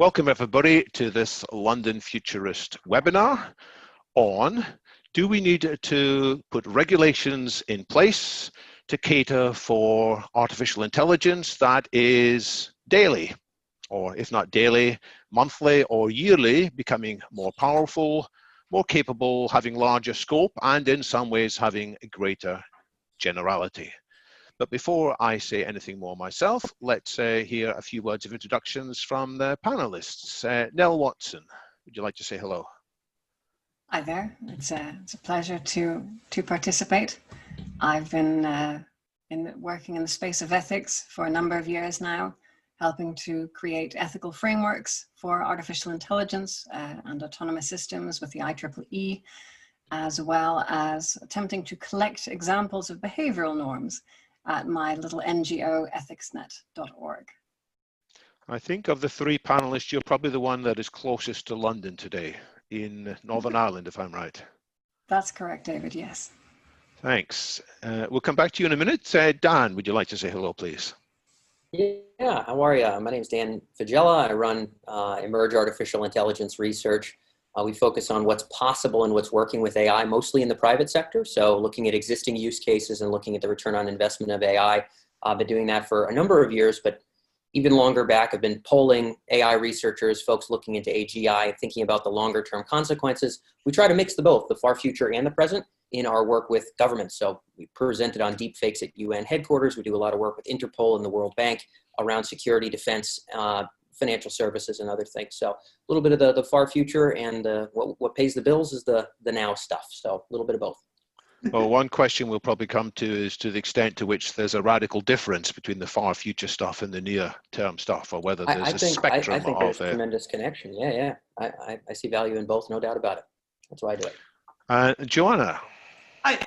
Welcome everybody to this London Futurist webinar on do we need to put regulations in place to cater for artificial intelligence that is daily, or if not daily, monthly or yearly, becoming more powerful, more capable, having larger scope, and in some ways having a greater generality. But before I say anything more myself, let's hear a few words of introductions from the panelists. Nell Watson, would you like to say hello? Hi there. It's a pleasure to participate. I've been working in the space of ethics for a number of years now, helping to create ethical frameworks for artificial intelligence and autonomous systems with the IEEE, as well as attempting to collect examples of behavioral norms at my little NGO, ethicsnet.org. I think of the three panelists, you're probably the one that is closest to London today, in Northern Ireland, if I'm right. That's correct, David, yes. Thanks. We'll come back to you in a minute. Dan, would you like to say hello, please? Yeah, how are you? My name is Dan Fagella. I run Emerge Artificial Intelligence Research. We focus on what's possible and what's working with AI, mostly in the private sector. So looking at existing use cases and looking at the return on investment of AI. I've been doing that for a number of years, but even longer back, I've been polling AI researchers, folks looking into AGI, thinking about the longer term consequences. We try to mix the both, the far future and the present, in our work with governments. So we presented on deepfakes at UN headquarters. We do a lot of work with Interpol and the World Bank around security, defense, financial services and other things. So a little bit of the far future, and what pays the bills is the now stuff. So a little bit of both. Well, one question we'll probably come to is to the extent to which there's a radical difference between the far future stuff and the near term stuff, or whether there's a spectrum I think of there's a tremendous connection. Yeah. I see value in both, no doubt about it. That's why I do it. Joanna. Hi.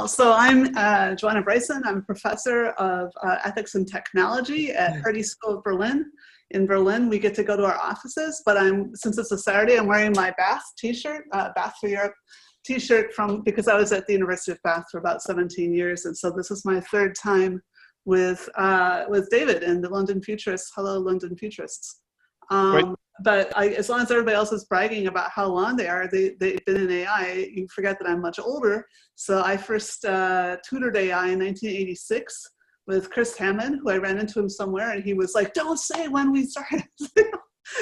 So I'm Joanna Bryant. I'm a professor of ethics and technology at Hertie School of Berlin. In Berlin, we get to go to our offices, but since it's a Saturday, I'm wearing my Bath t-shirt, Bath for Europe t-shirt because I was at the University of Bath for about 17 years. And so this is my third time with David and the London Futurists. Hello, London Futurists. But as long as everybody else is bragging about how long they've been in AI, you forget that I'm much older. So I first tutored AI in 1986 with Chris Hammond, who I ran into him somewhere, and he was like, "Don't say when we started,"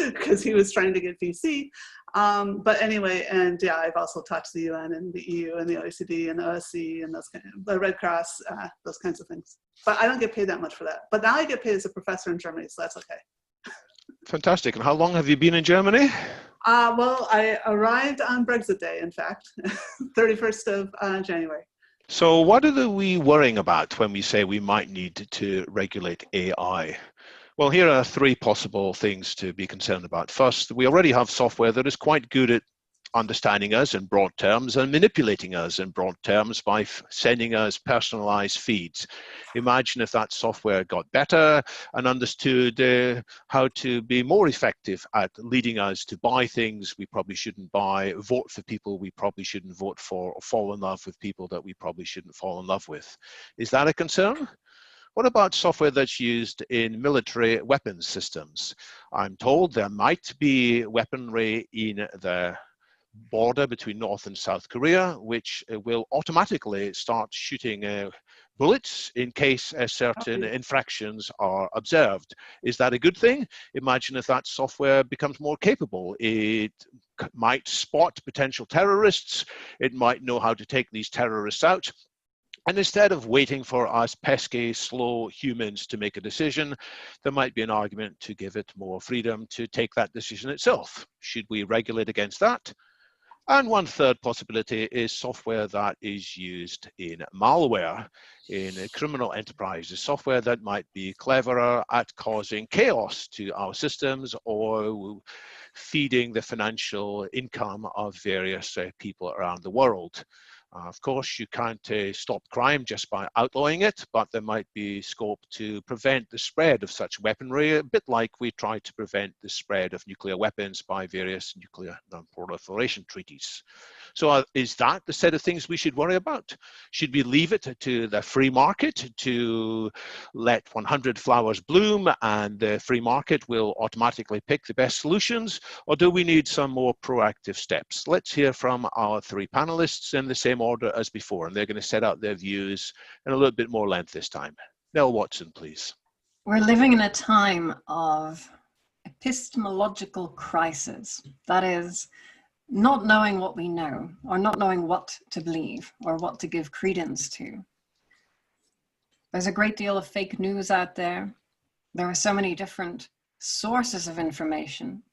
because he was trying to get VC. But anyway, and yeah, I've also taught to the UN and the EU and the OECD and the OSCE and those the Red Cross, those kinds of things. But I don't get paid that much for that. But now I get paid as a professor in Germany, so that's okay. Fantastic. And how long have you been in Germany? Well, I arrived on Brexit Day, in fact, 31st of January. So what are we worrying about when we say we might need to regulate AI? Well, here are three possible things to be concerned about. First, we already have software that is quite good at understanding us in broad terms and manipulating us in broad terms by sending us personalized feeds. Imagine if that software got better and understood how to be more effective at leading us to buy things we probably shouldn't buy, vote for people we probably shouldn't vote for, or fall in love with people that we probably shouldn't fall in love with. Is that a concern? What about software that's used in military weapons systems? I'm told there might be weaponry in the border between North and South Korea, which will automatically start shooting bullets in case certain infractions are observed. Is that a good thing? Imagine if that software becomes more capable. It might spot potential terrorists. It might know how to take these terrorists out. And instead of waiting for us pesky, slow humans to make a decision, there might be an argument to give it more freedom to take that decision itself. Should we regulate against that? And one third possibility is software that is used in malware, in criminal enterprises, software that might be cleverer at causing chaos to our systems or feeding the financial income of various people around the world. Of course, you can't stop crime just by outlawing it, but there might be scope to prevent the spread of such weaponry, a bit like we tried to prevent the spread of nuclear weapons by various nuclear non-proliferation treaties. So is that the set of things we should worry about? Should we leave it to the free market to let 100 flowers bloom and the free market will automatically pick the best solutions? Or do we need some more proactive steps? Let's hear from our three panelists in the same order as before, and they're going to set out their views in a little bit more length this time. Nell Watson, please. We're living in a time of epistemological crisis. That is, not knowing what we know, or not knowing what to believe, or what to give credence to. There's a great deal of fake news out there. There are so many different sources of information,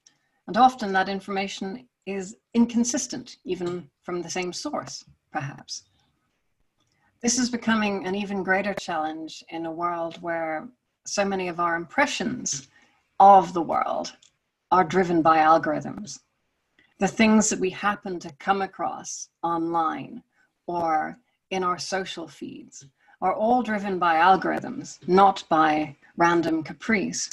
and often that information is inconsistent, even from the same source, perhaps. This is becoming an even greater challenge in a world where so many of our impressions of the world are driven by algorithms. The things that we happen to come across online or in our social feeds are all driven by algorithms, not by random caprice.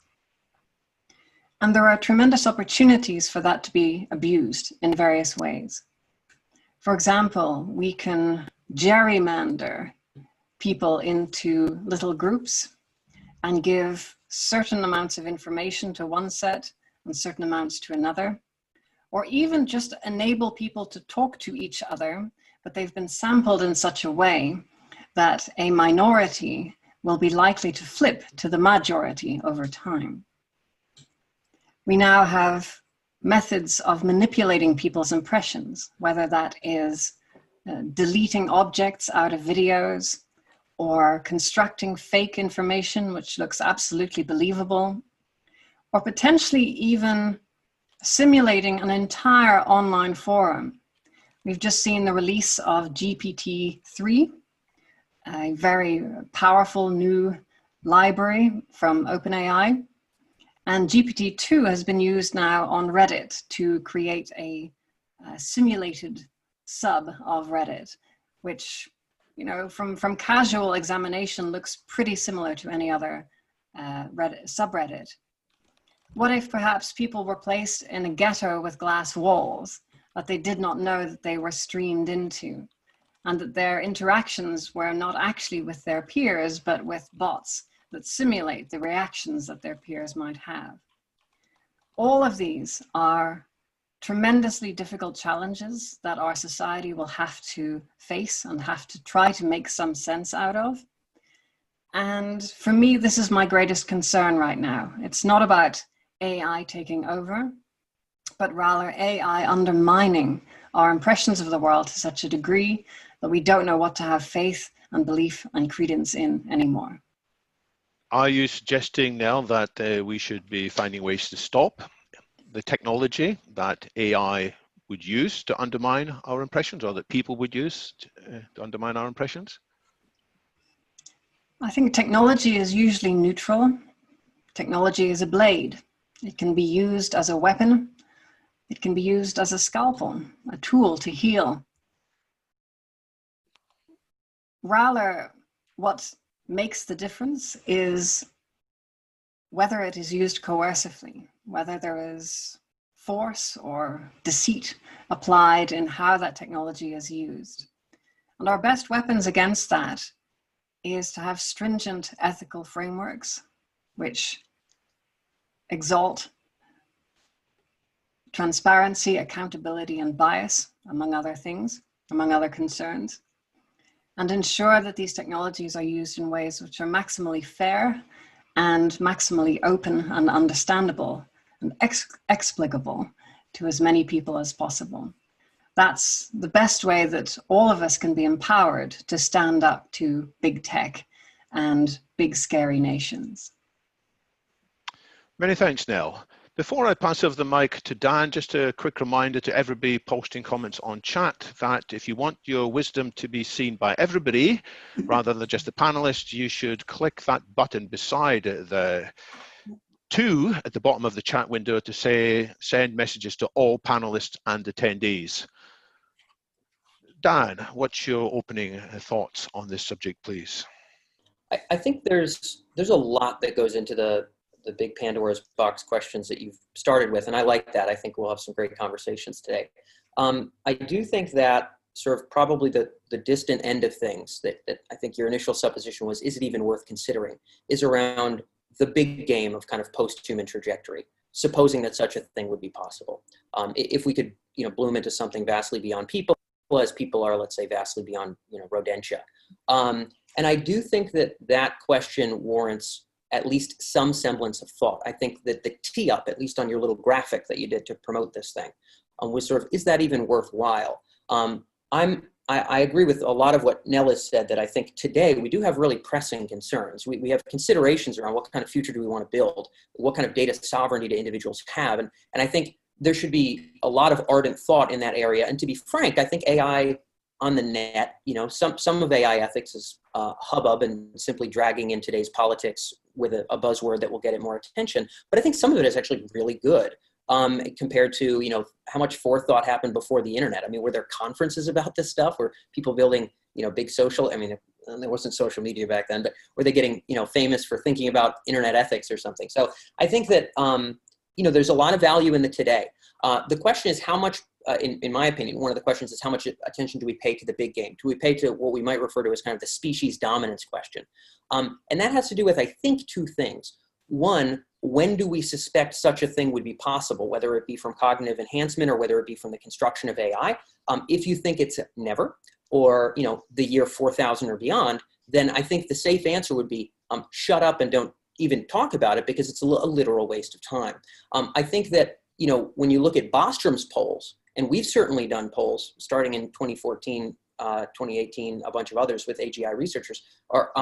And there are tremendous opportunities for that to be abused in various ways. For example, we can gerrymander people into little groups and give certain amounts of information to one set and certain amounts to another, or even just enable people to talk to each other, but they've been sampled in such a way that a minority will be likely to flip to the majority over time. We now have methods of manipulating people's impressions, whether that is deleting objects out of videos or constructing fake information which looks absolutely believable, or potentially even simulating an entire online forum. We've just seen the release of GPT-3, a very powerful new library from OpenAI. And GPT-2 has been used now on Reddit to create a simulated sub of Reddit, which, you know, from casual examination looks pretty similar to any other subreddit. What if perhaps people were placed in a ghetto with glass walls that they did not know that they were streamed into, and that their interactions were not actually with their peers, but with bots that simulate the reactions that their peers might have? All of these are tremendously difficult challenges that our society will have to face and have to try to make some sense out of. And for me, this is my greatest concern right now. It's not about AI taking over, but rather AI undermining our impressions of the world to such a degree that we don't know what to have faith and belief and credence in anymore. Are you suggesting now that we should be finding ways to stop the technology that AI would use to undermine our impressions, or that people would use to undermine our impressions? I think technology is usually neutral. Technology is a blade. It can be used as a weapon. It can be used as a scalpel, a tool to heal. Rather, what makes the difference is whether it is used coercively, whether there is force or deceit applied in how that technology is used. And our best weapons against that is to have stringent ethical frameworks which exalt transparency, accountability, and bias, among other things, among other concerns, and ensure that these technologies are used in ways which are maximally fair and maximally open and understandable and explicable to as many people as possible. That's the best way that all of us can be empowered to stand up to big tech and big scary nations. Many thanks, Nell. Before I pass over the mic to Dan, just a quick reminder to everybody posting comments on chat that if you want your wisdom to be seen by everybody, rather than just the panelists, you should click that button beside the 2 at the bottom of the chat window to say, send messages to all panelists and attendees. Dan, what's your opening thoughts on this subject, please? I think there's a lot that goes into the big Pandora's box questions that you've started with, and I like that. I think we'll have some great conversations today. I do think that sort of probably the distant end of things that I think your initial supposition was, is it even worth considering, is around the big game of kind of post-human trajectory, supposing that such a thing would be possible. If we could, bloom into something vastly beyond people, as people are, let's say, vastly beyond, rodentia. And I do think that question warrants at least some semblance of thought. I think that the tee up, at least on your little graphic that you did to promote this thing, was sort of, is that even worthwhile? I agree with a lot of what Nell has said, that I think today we do have really pressing concerns. We have considerations around what kind of future do we want to build, what kind of data sovereignty do individuals have, and I think there should be a lot of ardent thought in that area. And to be frank, I think AI on the net, some of AI ethics is hubbub and simply dragging in today's politics with a buzzword that will get it more attention. But I think some of it is actually really good. Compared to, how much forethought happened before the internet. I mean, were there conferences about this stuff? Were people building, big social, there wasn't social media back then, but were they getting, famous for thinking about internet ethics or something? So I think that, there's a lot of value in the today. The question is how much, in my opinion, one of the questions is how much attention do we pay to the big game? Do we pay to what we might refer to as kind of the species dominance question? And that has to do with, I think, two things. One, when do we suspect such a thing would be possible, whether it be from cognitive enhancement or whether it be from the construction of AI? If you think it's never, or the year 4000 or beyond, then I think the safe answer would be shut up and don't even talk about it, because it's a literal waste of time. I think that when you look at Bostrom's polls, and we've certainly done polls starting in 2014, 2018, a bunch of others with AGI researchers, are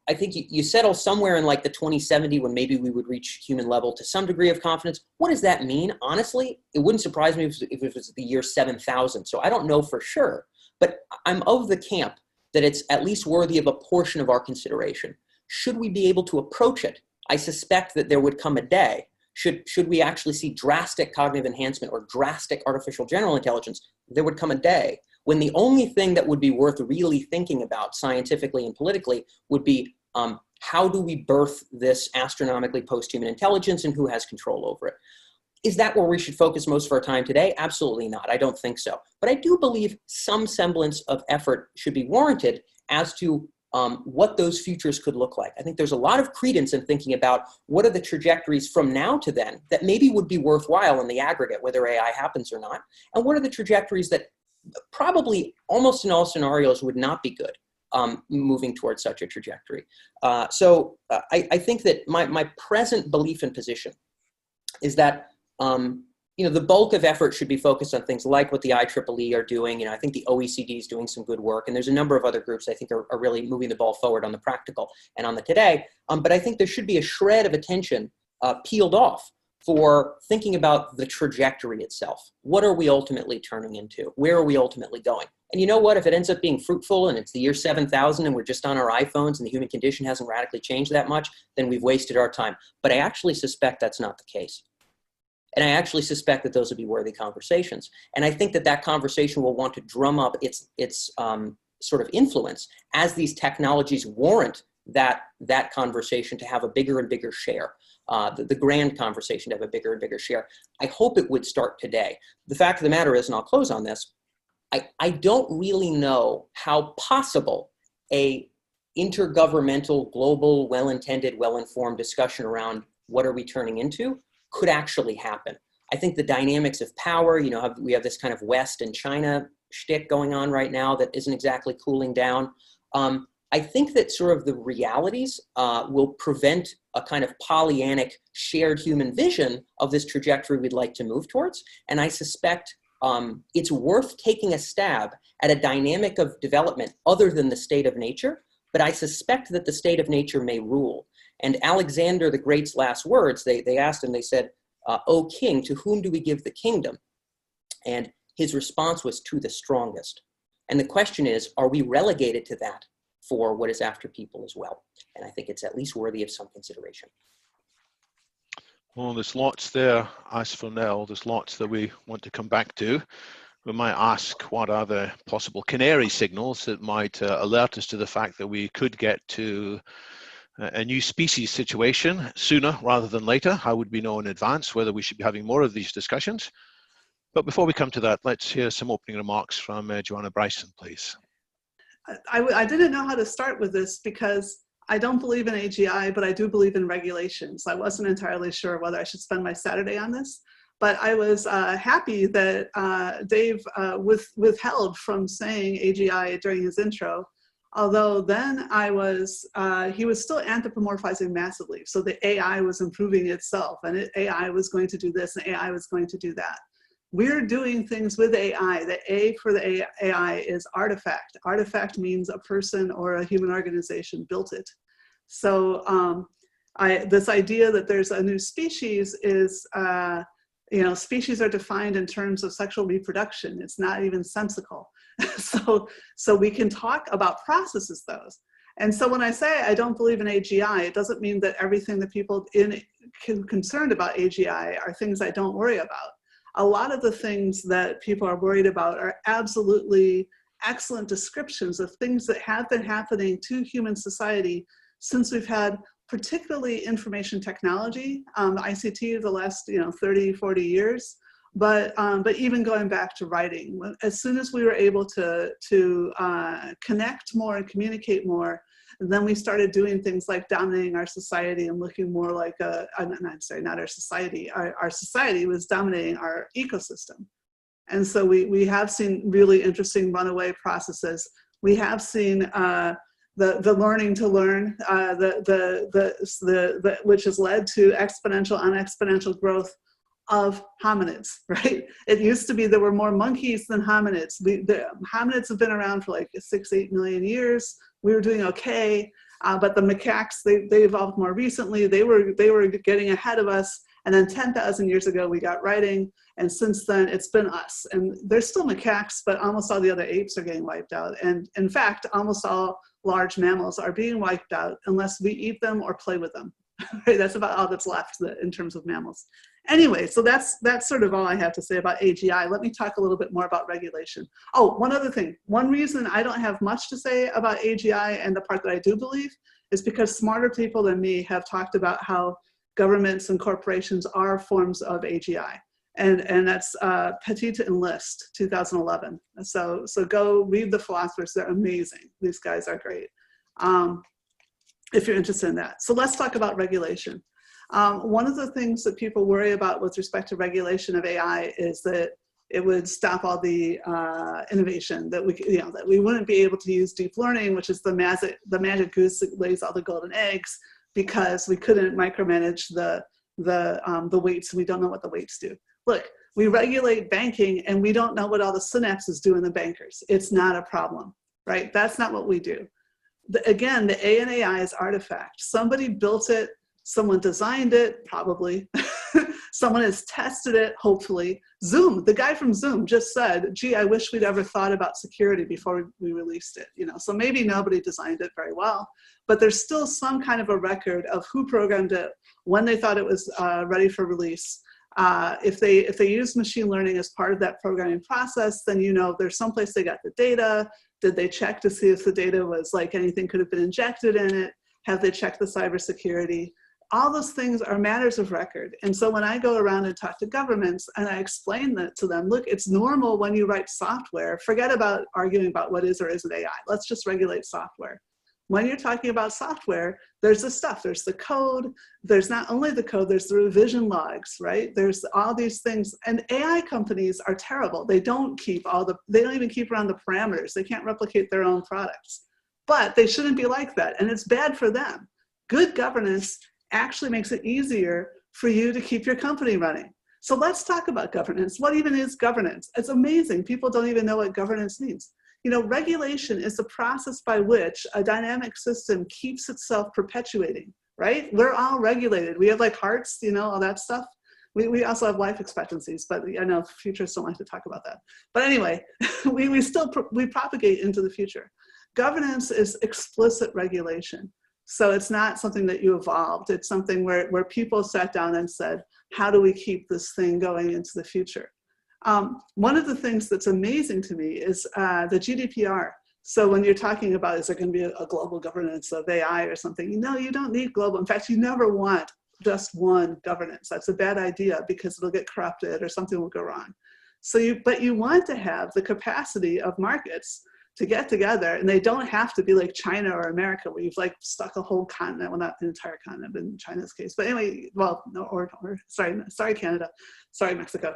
I think you settle somewhere in like the 2070 when maybe we would reach human level to some degree of confidence. What does that mean? Honestly, it wouldn't surprise me if it was the year 7000. So I don't know for sure, but I'm of the camp that it's at least worthy of a portion of our consideration. Should we be able to approach it? I suspect that there would come a day, should we actually see drastic cognitive enhancement or drastic artificial general intelligence, there would come a day when the only thing that would be worth really thinking about scientifically and politically would be how do we birth this astronomically post-human intelligence and who has control over it? Is that where we should focus most of our time today? Absolutely not. I don't think so. But I do believe some semblance of effort should be warranted as to what those futures could look like. I think there's a lot of credence in thinking about what are the trajectories from now to then that maybe would be worthwhile in the aggregate, whether AI happens or not, and what are the trajectories that probably almost in all scenarios would not be good moving towards such a trajectory. So I think that my present belief and position is that the bulk of effort should be focused on things like what the IEEE are doing. I think the OECD is doing some good work, and there's a number of other groups I think are really moving the ball forward on the practical and on the today. But I think there should be a shred of attention peeled off for thinking about the trajectory itself. What are we ultimately turning into? Where are we ultimately going? And you know what? If it ends up being fruitful and it's the year 7000 and we're just on our iPhones and the human condition hasn't radically changed that much, then we've wasted our time. But I actually suspect that's not the case. And I actually suspect that those would be worthy conversations. And I think that that conversation will want to drum up its sort of influence as these technologies warrant that conversation to have a bigger and bigger share. The grand conversation to have a bigger and bigger share. I hope it would start today. The fact of the matter is, and I'll close on this, I don't really know how possible a intergovernmental, global, well-intended, well-informed discussion around what are we turning into could actually happen. I think the dynamics of power, we have this kind of West and China shtick going on right now that isn't exactly cooling down. I think that sort of the realities will prevent a kind of Pollyannic shared human vision of this trajectory we'd like to move towards. And I suspect it's worth taking a stab at a dynamic of development other than the state of nature, but I suspect that the state of nature may rule. And Alexander the Great's last words, they asked him, they said, "O king, to whom do we give the kingdom?" And his response was, "To the strongest." And the question is, are we relegated to that for what is after people as well? And I think it's at least worthy of some consideration. Well, there's lots there, as for Nell, there's lots that we want to come back to. We might ask what are the possible canary signals that might alert us to the fact that we could get to a new species situation sooner rather than later. How would we know in advance whether we should be having more of these discussions? But before we come to that, let's hear some opening remarks from Joanna Bryant, please. I didn't know how to start with this because I don't believe in AGI, but I do believe in regulations. I wasn't entirely sure whether I should spend my Saturday on this, but I was happy that Dave withheld from saying AGI during his intro, although then he was still anthropomorphizing massively. So the AI was improving itself, and AI was going to do this, and AI was going to do that. We're doing things with AI. The A for the AI is artifact. Artifact means a person or a human organization built it. So this idea that there's a new species is, species are defined in terms of sexual reproduction. It's not even sensical. So we can talk about processes, those. And so when I say I don't believe in AGI, it doesn't mean that everything that people concerned about AGI are things I don't worry about. A lot of the things that people are worried about are absolutely excellent descriptions of things that have been happening to human society since we've had particularly information technology, ICT the last 30, 40 years, but even going back to writing. As soon as we were able to connect more and communicate more, then we started doing things like dominating our society and looking more like not our society. Our society was dominating our ecosystem. And so we have seen really interesting runaway processes. We have seen the learning to learn, which has led to exponential on exponential growth of hominids, right? It used to be there were more monkeys than hominids. The hominids have been around for like 6-8 million years. We were doing okay, but the macaques, they evolved more recently. They were getting ahead of us. And then 10,000 years ago, we got writing. And since then, it's been us. And there's still macaques, but almost all the other apes are getting wiped out. And in fact, almost all large mammals are being wiped out unless we eat them or play with them. Right? That's about all that's left in terms of mammals. Anyway, so that's sort of all I have to say about AGI. Let me talk a little bit more about regulation. Oh, one other thing. One reason I don't have much to say about AGI and the part that I do believe is because smarter people than me have talked about how governments and corporations are forms of AGI. And that's Petit and List, 2011. So go read the philosophers. They're amazing. These guys are great. If you're interested in that. So let's talk about regulation. One of the things that people worry about with respect to regulation of AI is that it would stop all the innovation, that we wouldn't be able to use deep learning, which is the magic goose that lays all the golden eggs, because we couldn't micromanage the weights. We don't know what the weights do. Look, we regulate banking and we don't know what all the synapses do in the bankers. It's not a problem, right? That's not what we do. Again, the A in AI is artifact. Somebody built it, someone designed it, probably. Someone has tested it, hopefully. Zoom, the guy from Zoom just said, gee, I wish we'd ever thought about security before we released it. So maybe nobody designed it very well, but there's still some kind of a record of who programmed it, when they thought it was ready for release. If they use machine learning as part of that programming process, then there's someplace they got the data. Did they check to see if the data was like anything could have been injected in it? Have they checked the cybersecurity? All those things are matters of record. And so when I go around and talk to governments and I explain that to them, look, it's normal when you write software, forget about arguing about what is or isn't AI. Let's just regulate software. When you're talking about software, there's the stuff, there's the code, there's not only the code, there's the revision logs, right? There's all these things, and AI companies are terrible. They don't even keep around the parameters. They can't replicate their own products, but they shouldn't be like that, and it's bad for them. Good governance actually makes it easier for you to keep your company running. So let's talk about governance. What even is governance? It's amazing. People don't even know what governance means. Regulation is the process by which a dynamic system keeps itself perpetuating, right? We're all regulated. We have like hearts, all that stuff. We also have life expectancies, but I know futurists don't like to talk about that. But anyway, we propagate into the future. Governance is explicit regulation. So it's not something that you evolved. It's something where people sat down and said, how do we keep this thing going into the future? One of the things that's amazing to me is the GDPR. So when you're talking about, is there going to be a global governance of AI or something? No, you don't need global. In fact, you never want just one governance. That's a bad idea because it'll get corrupted or something will go wrong. So but you want to have the capacity of markets to get together, and they don't have to be like China or America, where you've like stuck a whole continent, well, not an entire continent in China's case, but anyway, well, no, or sorry, Canada, sorry, Mexico.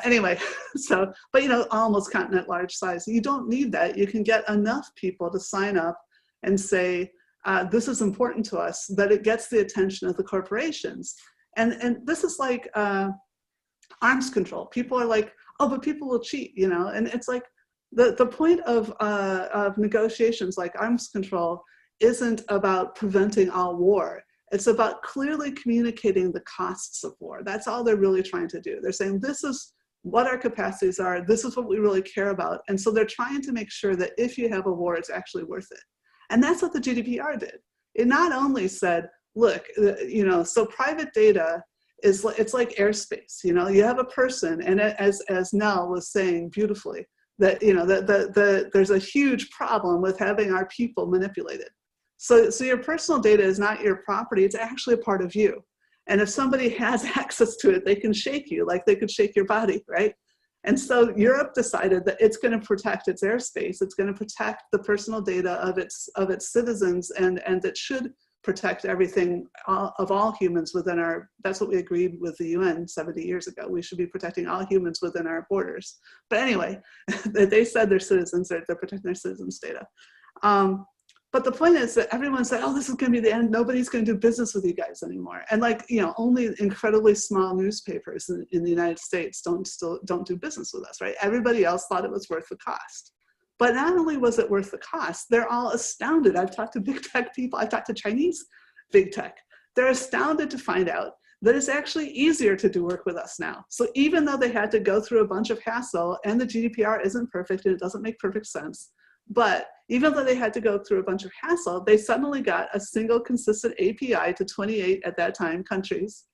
Anyway, so, but you know, almost continent large size. You don't need that. You can get enough people to sign up and say, this is important to us, that it gets the attention of the corporations. And this is like arms control. People are like, oh, but people will cheat, you know, and it's like, the point of negotiations like arms control isn't about preventing all war. It's about clearly communicating the costs of war. That's all they're really trying to do. They're saying, this is what our capacities are. This is what we really care about. And so they're trying to make sure that if you have a war, it's actually worth it. And that's what the GDPR did. It not only said, look, you know, so private data is, it's like airspace. You know, you have a person, and as Nell was saying beautifully, that, you know, there's a huge problem with having our people manipulated. So your personal data is not your property, it's actually a part of you. And if somebody has access to it, they can shake you like they could shake your body, right? And so Europe decided that it's going to protect its airspace, it's going to protect the personal data of its citizens, and it should protect everything of all humans within our, that's what we agreed with the UN 70 years ago. We should be protecting all humans within our borders. But anyway, they said their citizens, they're protecting their citizens' data. But the point is that everyone said, oh, this is going to be the end. Nobody's going to do business with you guys anymore. And like, you know, only incredibly small newspapers in the United States don't do business with us, right? Everybody else thought it was worth the cost. But not only was it worth the cost, they're all astounded. I've talked to big tech people, I've talked to Chinese big tech. They're astounded to find out that it's actually easier to do work with us now. So even though they had to go through a bunch of hassle, and the GDPR isn't perfect and it doesn't make perfect sense, but even though they had to go through a bunch of hassle, they suddenly got a single consistent API to 28 at that time countries.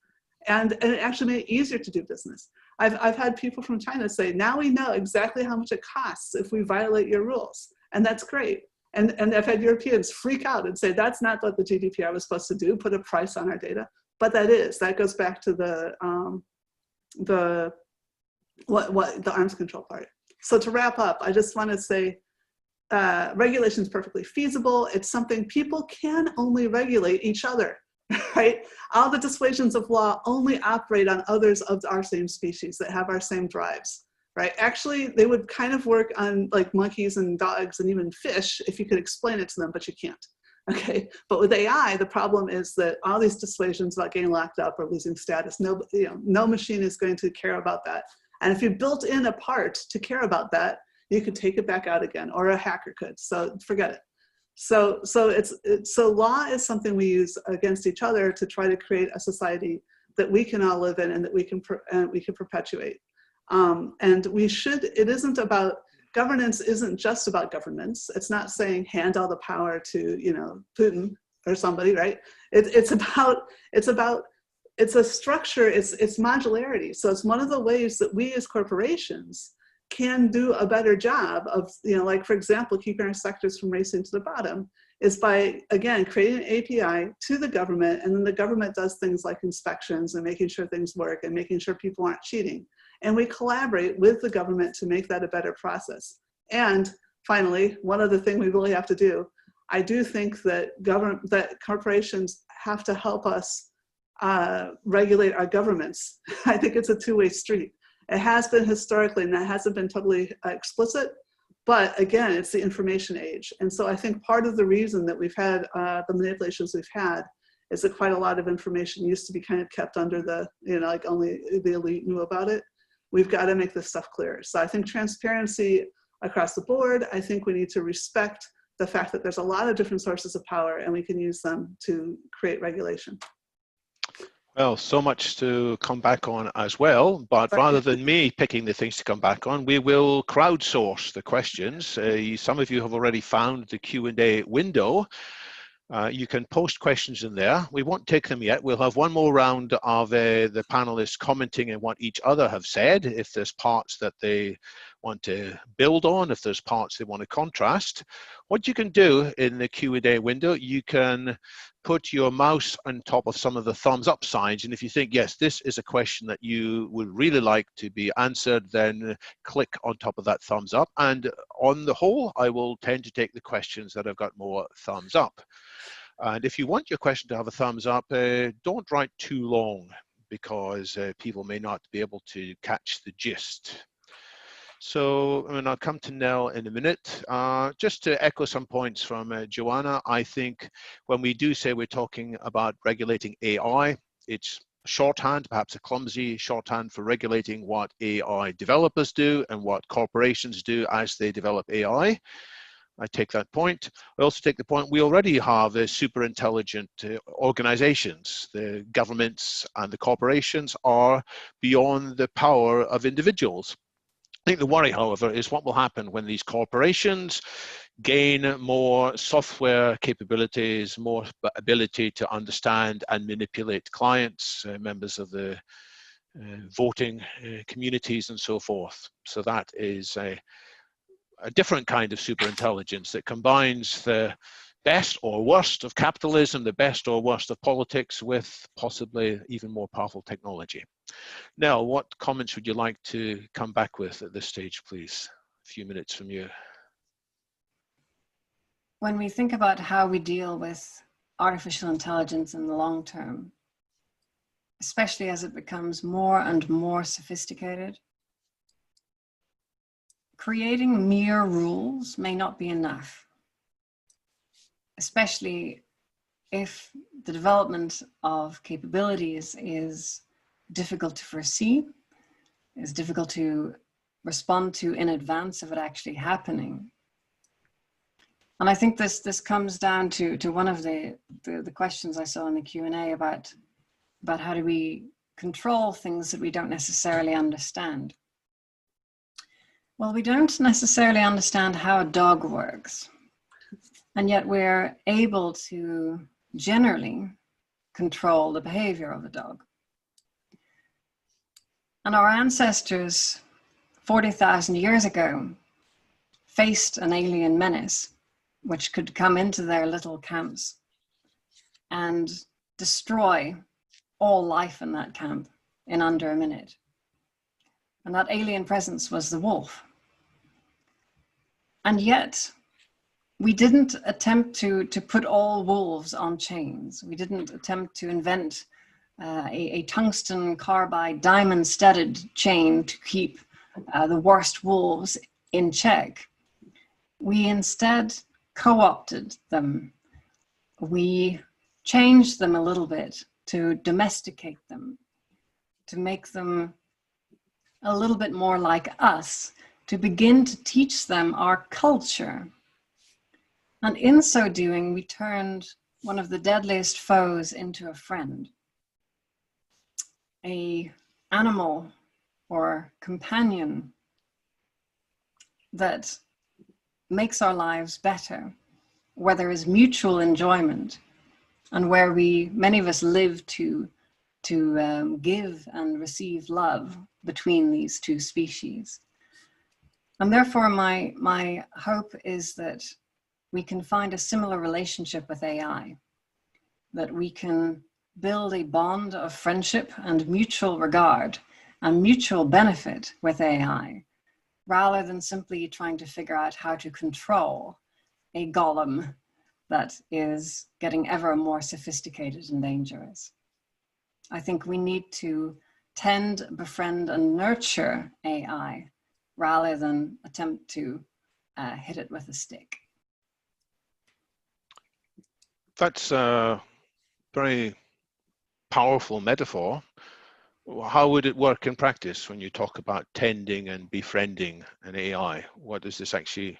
And it actually made it easier to do business. I've had people from China say, now we know exactly how much it costs if we violate your rules. And that's great. And I've had Europeans freak out and say, that's not what the GDPR was supposed to do, put a price on our data. But that goes back to the arms control part. So to wrap up, I just want to say, regulation is perfectly feasible. It's something people can only regulate each other. Right? All the dissuasions of law only operate on others of our same species that have our same drives, right? Actually, they would kind of work on like monkeys and dogs and even fish if you could explain it to them, but you can't, okay? But with AI, the problem is that all these dissuasions about getting locked up or losing status, no machine is going to care about that. And if you built in a part to care about that, you could take it back out again, or a hacker could, so forget it. So law is something we use against each other to try to create a society that we can all live in and that we can perpetuate. And it isn't about, governance isn't just about governments. It's not saying hand all the power to, you know, Putin or somebody, right? It's a structure, it's modularity. So it's one of the ways that we as corporations can do a better job of, you know, like for example, keeping our sectors from racing to the bottom is by, again, creating an API to the government, and then the government does things like inspections and making sure things work and making sure people aren't cheating. And we collaborate with the government to make that a better process. And finally, one other thing we really have to do, I do think that corporations have to help us regulate our governments. I think it's a two-way street. It has been historically, and that hasn't been totally explicit, but again, it's the information age. And so I think part of the reason that we've had the manipulations we've had is that quite a lot of information used to be kind of kept under the, you know, like only the elite knew about it. We've got to make this stuff clear. So I think transparency across the board, I think we need to respect the fact that there's a lot of different sources of power and we can use them to create regulation. Well, so much to come back on as well, but rather than me picking the things to come back on, we will crowdsource the questions. Some of you have already found the Q&A window. You can post questions in there. We won't take them yet. We'll have one more round of the panelists commenting on what each other have said, if there's parts that they want to build on, if there's parts they want to contrast. What you can do in the Q&A window, you can put your mouse on top of some of the thumbs up signs, and if you think, yes, this is a question that you would really like to be answered, then click on top of that thumbs up, and on the whole, I will tend to take the questions that have got more thumbs up. And if you want your question to have a thumbs up, don't write too long, because people may not be able to catch the gist. So, and I'll come to Nell in a minute. Just to echo some points from Joanna, I think when we do say we're talking about regulating AI, it's shorthand, perhaps a clumsy shorthand for regulating what AI developers do and what corporations do as they develop AI. I take that point. I also take the point we already have super intelligent organizations. The governments and the corporations are beyond the power of individuals. I think the worry, however, is what will happen when these corporations gain more software capabilities, more ability to understand and manipulate clients, members of the voting communities and so forth. So that is a different kind of superintelligence that combines the best or worst of capitalism, the best or worst of politics, with possibly even more powerful technology. Now, what comments would you like to come back with at this stage, please? A few minutes from you. When we think about how we deal with artificial intelligence in the long term, especially as it becomes more and more sophisticated, creating mere rules may not be enough, especially if the development of capabilities is difficult to foresee, is difficult to respond to in advance of it actually happening. And I think this comes down to one of the questions I saw in the Q&A about how do we control things that we don't necessarily understand. Well, we don't necessarily understand how a dog works, and yet we're able to generally control the behavior of a dog. And our ancestors 40,000 years ago faced an alien menace which could come into their little camps and destroy all life in that camp in under a minute. And that alien presence was the wolf. And yet, we didn't attempt to put all wolves on chains. We didn't attempt to invent a tungsten carbide diamond-studded chain to keep the worst wolves in check. We instead co-opted them. We changed them a little bit to domesticate them, to make them a little bit more like us, to begin to teach them our culture. And in so doing, we turned one of the deadliest foes into a friend, an animal or companion that makes our lives better, where there is mutual enjoyment, and where many of us live to give and receive love between these two species. And therefore, my hope is that we can find a similar relationship with AI, that we can build a bond of friendship and mutual regard and mutual benefit with AI, rather than simply trying to figure out how to control a golem that is getting ever more sophisticated and dangerous. I think we need to tend, befriend, and nurture AI rather than attempt to hit it with a stick. That's a very powerful metaphor. How would it work in practice when you talk about tending and befriending an AI? What does this actually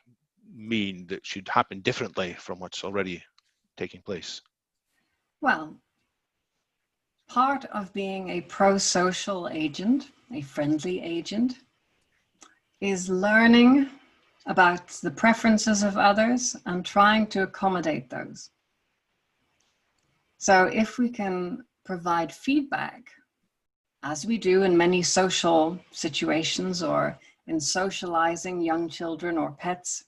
mean that should happen differently from what's already taking place? Well, part of being a pro-social agent, a friendly agent, is learning about the preferences of others and trying to accommodate those. So if we can provide feedback, as we do in many social situations or in socializing young children or pets,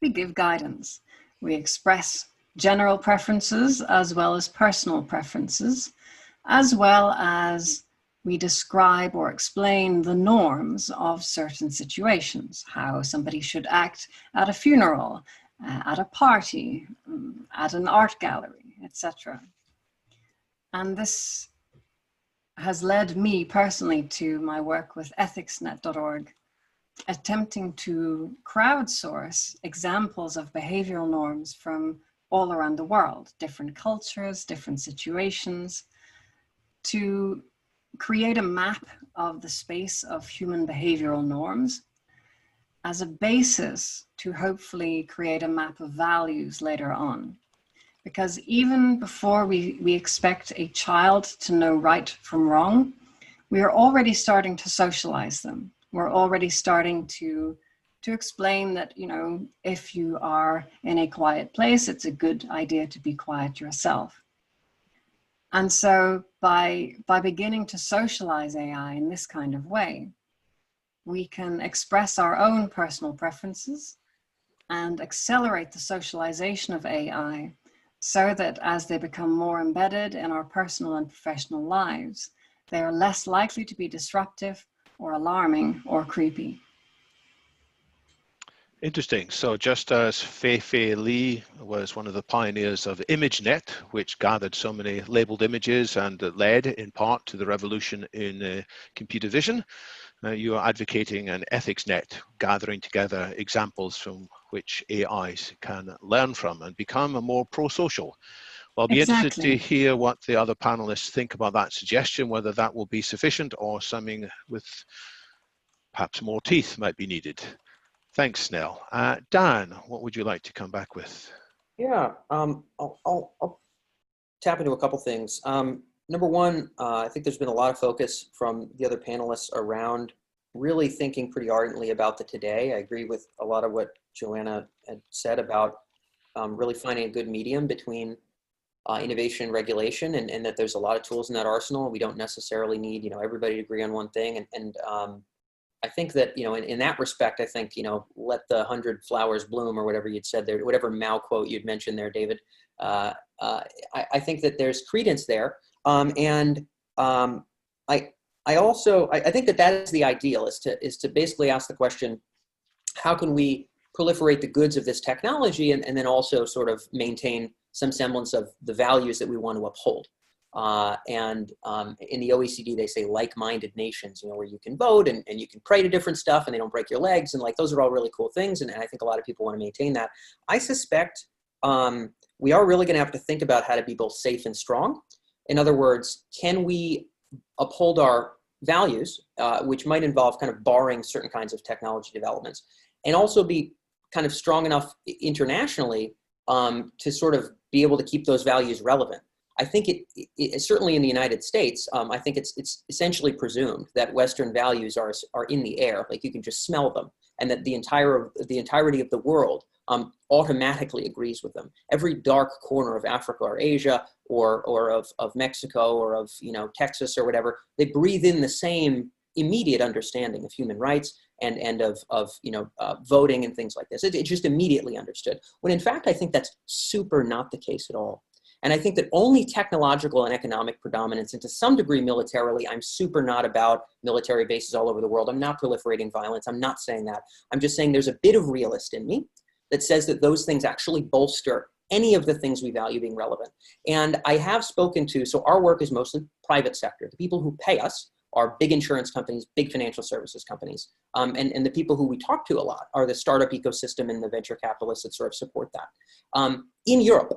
we give guidance. We express general preferences as well as personal preferences, as well as we describe or explain the norms of certain situations, how somebody should act at a funeral, at a party, at an art gallery, etc. And this has led me personally to my work with ethicsnet.org, attempting to crowdsource examples of behavioral norms from all around the world, different cultures, different situations, to create a map of the space of human behavioral norms as a basis to hopefully create a map of values later on. Because even before we expect a child to know right from wrong, we are already starting to socialize them. We're already starting to explain that, you know, if you are in a quiet place, it's a good idea to be quiet yourself. And so by beginning to socialize AI in this kind of way, we can express our own personal preferences and accelerate the socialization of AI so that as they become more embedded in our personal and professional lives, they are less likely to be disruptive or alarming or creepy. Interesting. So just as Fei Li was one of the pioneers of ImageNet, which gathered so many labeled images and led in part to the revolution in computer vision, you are advocating an ethics net, gathering together examples from which AIs can learn from and become more pro-social. Well, I'll be interested to hear what the other panelists think about that suggestion, whether that will be sufficient or something with perhaps more teeth might be needed. Thanks, Snell. Dan, what would you like to come back with? Yeah, I'll tap into a couple things. Number one, I think there's been a lot of focus from the other panelists around really thinking pretty ardently about the today. I agree with a lot of what Joanna had said about really finding a good medium between innovation and regulation, and that there's a lot of tools in that arsenal. We don't necessarily need, you know, everybody to agree on one thing. And I think that, you know, in that respect, I think, you know, let the 100 flowers bloom, or whatever you'd said there, whatever Mao quote you'd mentioned there, David. I think that there's credence there. I think that is the ideal, is to basically ask the question, how can we proliferate the goods of this technology and then also sort of maintain some semblance of the values that we want to uphold? In the OECD, they say like-minded nations, you know, where you can vote and you can pray to different stuff and they don't break your legs. And like, those are all really cool things. And I think a lot of people want to maintain that. I suspect we are really going to have to think about how to be both safe and strong. In other words, can we uphold our values, which might involve kind of barring certain kinds of technology developments, and also be kind of strong enough internationally to sort of be able to keep those values relevant. I think it certainly in the United States, I think it's essentially presumed that Western values are in the air, like you can just smell them, and that the entirety of the world automatically agrees with them. Every dark corner of Africa or Asia or of Mexico or of, you know, Texas or whatever, they breathe in the same immediate understanding of human rights and of you know, voting and things like this. It's just immediately understood. When in fact, I think that's super not the case at all. And I think that only technological and economic predominance, and to some degree militarily, I'm super not about military bases all over the world. I'm not proliferating violence. I'm not saying that. I'm just saying there's a bit of realist in me that says that those things actually bolster any of the things we value being relevant. And I have spoken to, so our work is mostly private sector. The people who pay us are big insurance companies, big financial services companies. And the people who we talk to a lot are the startup ecosystem and the venture capitalists that sort of support that. In Europe,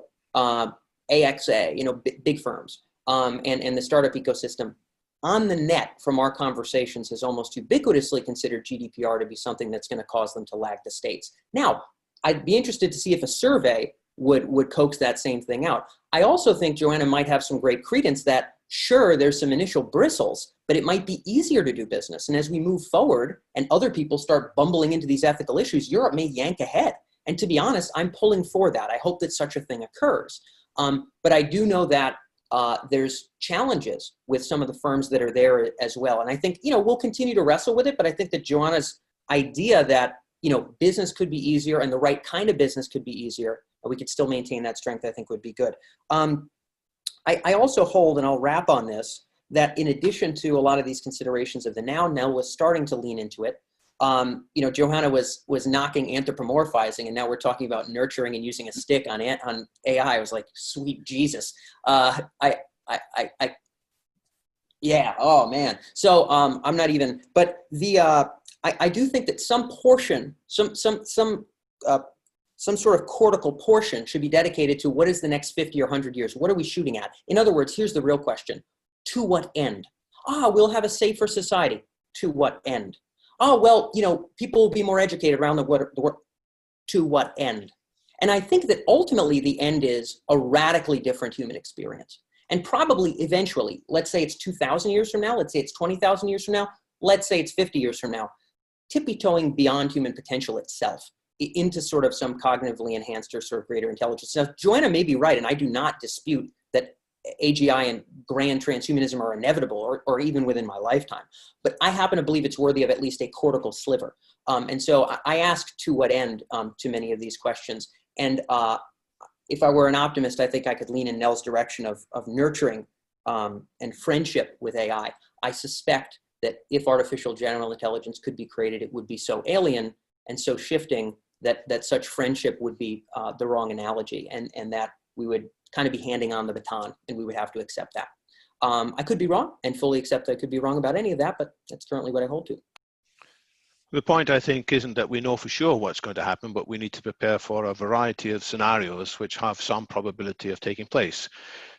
AXA, you know, big firms, and the startup ecosystem on the net from our conversations has almost ubiquitously considered GDPR to be something that's going to cause them to lag the states. Now, I'd be interested to see if a survey would coax that same thing out. I also think Joanna might have some great credence that, sure, there's some initial bristles, but it might be easier to do business. And as we move forward and other people start bumbling into these ethical issues, Europe may yank ahead. And to be honest, I'm pulling for that. I hope that such a thing occurs. But I do know that there's challenges with some of the firms that are there as well. And I think, we'll continue to wrestle with it, but I think that Joanna's idea that, business could be easier and the right kind of business could be easier, and we could still maintain that strength, I think would be good. I also hold, and I'll wrap on this, that in addition to a lot of these considerations of the now, Nell was starting to lean into it. Joanna was knocking anthropomorphizing, and now we're talking about nurturing and using a stick on AI. I was like, sweet Jesus. Yeah, oh man. So I'm not even, but I do think that some portion, some sort of cortical portion should be dedicated to what is the next 50 or 100 years? What are we shooting at? In other words, here's the real question. To what end? We'll have a safer society. To what end? Well, people will be more educated around the world. To what end? And I think that ultimately the end is a radically different human experience. And probably eventually, let's say it's 2,000 years from now, let's say it's 20,000 years from now, let's say it's 50 years from now, tippy-toeing beyond human potential itself into sort of some cognitively enhanced or sort of greater intelligence. Now, Joanna may be right, and I do not dispute that AGI and grand transhumanism are inevitable or even within my lifetime. But I happen to believe it's worthy of at least a cortical sliver. And so I ask to what end to many of these questions. And if I were an optimist, I think I could lean in Nell's direction of nurturing and friendship with AI. I suspect that if artificial general intelligence could be created, it would be so alien and so shifting that such friendship would be the wrong analogy, and that we would kind of be handing on the baton, and we would have to accept that. I could be wrong, and fully accept I could be wrong about any of that, but that's currently what I hold to. The point, I think, isn't that we know for sure what's going to happen, but we need to prepare for a variety of scenarios which have some probability of taking place.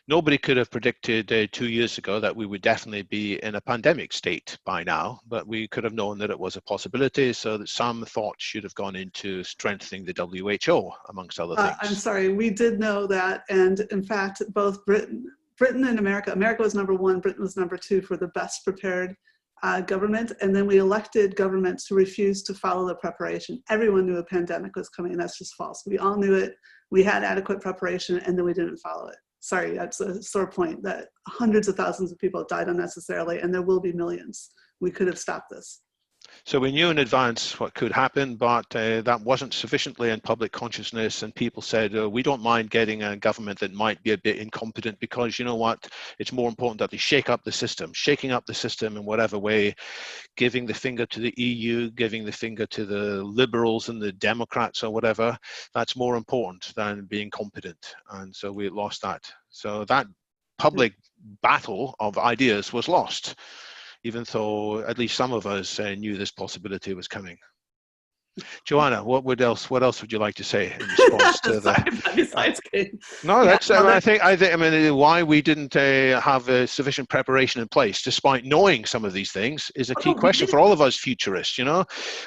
Nobody could have predicted 2 years ago that we would definitely be in a pandemic state by now, but we could have known that it was a possibility, so that some thought should have gone into strengthening the WHO, amongst other things. I'm sorry, we did know that, and in fact, both Britain and America was number one, Britain was number two for the best prepared government, and then we elected governments who refused to follow the preparation. Everyone knew a pandemic was coming, and that's just false. We all knew it, we had adequate preparation, and then we didn't follow it. Sorry, that's a sore point, that hundreds of thousands of people died unnecessarily, and there will be millions. We could have stopped this. So we knew in advance what could happen, but that wasn't sufficiently in public consciousness, and people said, we don't mind getting a government that might be a bit incompetent, because you know what, it's more important that they shake up the system. Shaking up the system in whatever way, giving the finger to the EU, giving the finger to the liberals and the Democrats or whatever, that's more important than being competent. And so we lost that. So that public battle of ideas was lost, even though at least some of us knew this possibility was coming. Joanna, what else would you like to say in response to that? No, that's. Yeah, I think. I mean, why we didn't have sufficient preparation in place, despite knowing some of these things, is a key question for all of us futurists.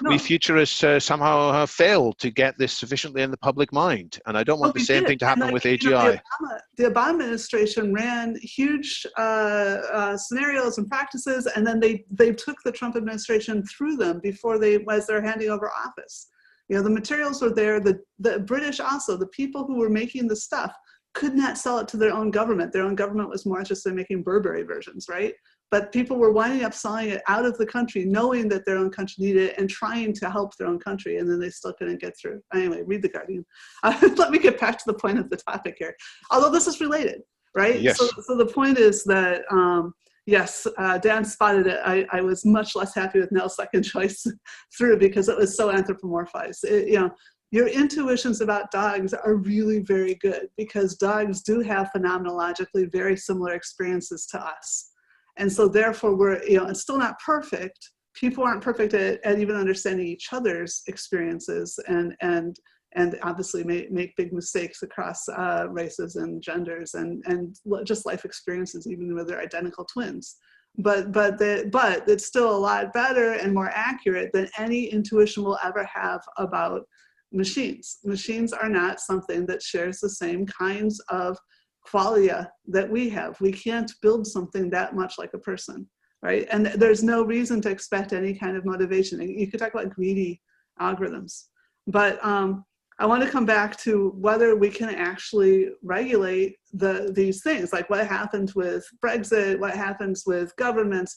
We futurists somehow have failed to get this sufficiently in the public mind, and I don't want the same thing to happen with AGI. The Obama administration ran huge scenarios and practices, and then they took the Trump administration through them before as they're handing over office. The materials were there. The British also, the people who were making the stuff, could not sell it to their own government. Their own government was more interested in making Burberry versions, right? But people were winding up selling it out of the country, knowing that their own country needed it and trying to help their own country, and then they still couldn't get through. Anyway, read The Guardian. Let me get back to the point of the topic here. Although this is related, right? Yes. So the point is that, yes, Dan spotted it. I was much less happy with Nell's second choice through, because it was so anthropomorphized. Your intuitions about dogs are really very good, because dogs do have phenomenologically very similar experiences to us. And so therefore it's still not perfect. People aren't perfect at even understanding each other's experiences, and obviously make big mistakes across races and genders and just life experiences, even when they're identical twins. But it's still a lot better and more accurate than any intuition we'll ever have about machines. Machines are not something that shares the same kinds of qualia that we have. We can't build something that much like a person, right? And there's no reason to expect any kind of motivation. You could talk about greedy algorithms, but I want to come back to whether we can actually regulate these things, like what happens with Brexit, what happens with governments,